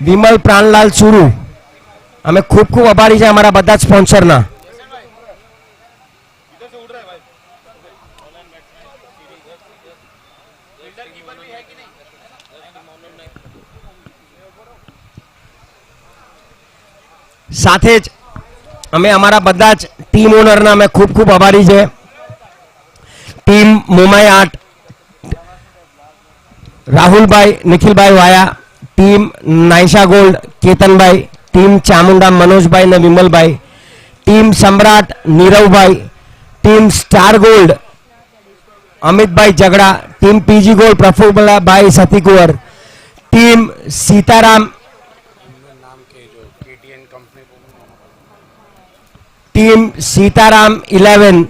વિમલ પ્રાણલાલ સુરુ, અમે ખૂબ ખૂબ આભારી છે અમારા બધા જ સ્પોન્સરના. સાથે જ અમે અમારા બધા જ ટીમ ઓનરના અમે ખૂબ ખૂબ આભારી છે. ટીમ મોમાઈ આર્ટ, રાહુલભાઈ નિખિલભાઈ વાયા, ટીમ નાઇસા ગોલ્ડ કેતનભાઈ, ટીમ ચામુંડા મનોજભાઈ ને વિમલભાઈ, ટીમ સમ્રાટ નીરવભાઈ, ટીમ સ્ટાર ગોલ્ડ અમિતભાઈ ઝગડા, ટીમ પીજી ગોલ્ડ પ્રફુલ્લભાઈ સતીકુંવર, ટીમ સીતારામ, ટીમ સીતારામ 11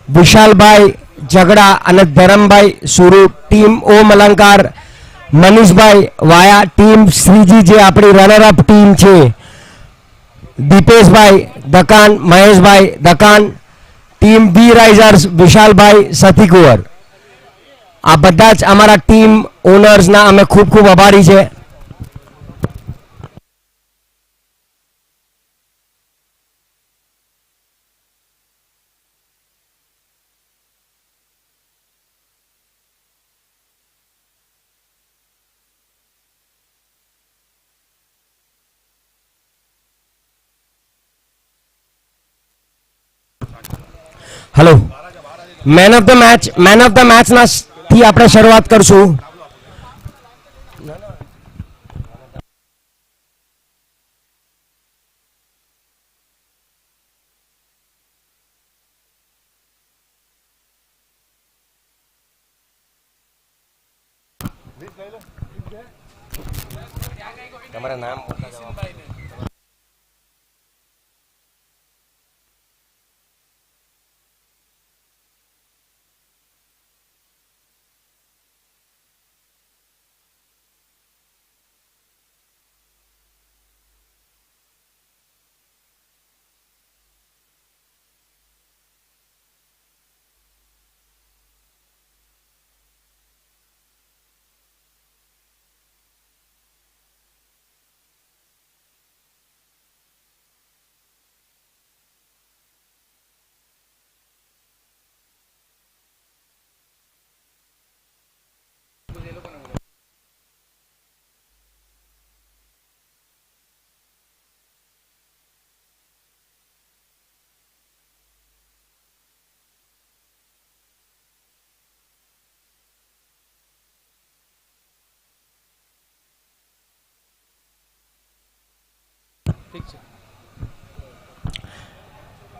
વિશાલભાઈ ઝગડા અને ધરમભાઈ સુરુ, ટીમ ઓમ અલંકાર મનીષભાઈ વાયા, ટીમ શ્રીજી જે આપણી રનરઅપ ટીમ છે દીપેશભાઈ દકાન, મહેશભાઈ દકાન, ટીમ બી રાઇઝર્સ વિશાલભાઈ સતીકુંવર. આ બધા જ અમારા ટીમ ઓનર્સના અમે ખૂબ ખૂબ આભારી છે. હેલો, મેન ઓફ ધ મેચના થી આપણે શરૂઆત કરશું. તમારા નામ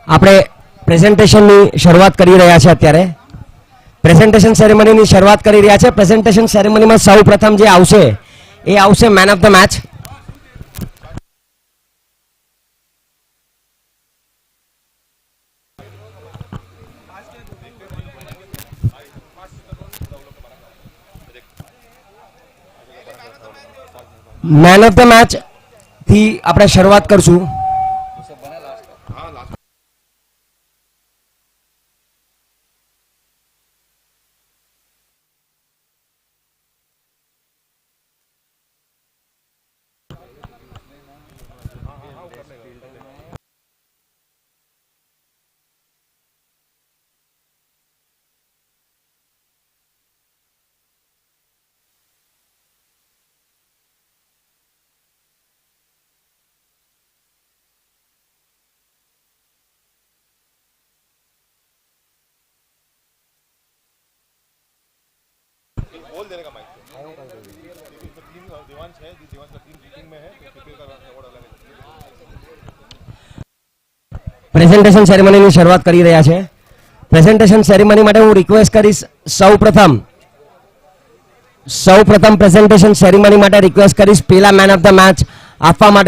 આપણે પ્રેઝન્ટેશનની શરૂઆત કરી રહ્યા છે. અત્યારે પ્રેઝન્ટેશન સેરેમનીની શરૂઆત કરી રહ્યા છે. પ્રેઝન્ટેશન સેરેમનીમાં સૌ પ્રથમ જે આવશે એ આવશે man of the match. Man of the match થી આપણે શરૂઆત કરશું. बोल देने का माइक दीवान है, दीवान का टीम जीटिंग में है, तो क्रिकेट का अवार्ड अलग है. પ્રેઝન્ટેશન સેરેમનીની શરૂઆત કરી રહ્યા છે. પ્રેઝન્ટેશન સેરેમની માટે હું રિક્વેસ્ટ કરીશ સૌ પ્રથમ પ્રેઝન્ટેશન સેરેમની માટે રિક્વેસ્ટ કરીશ પેલા મેન ઓફ ધ મેચ આપવા માટે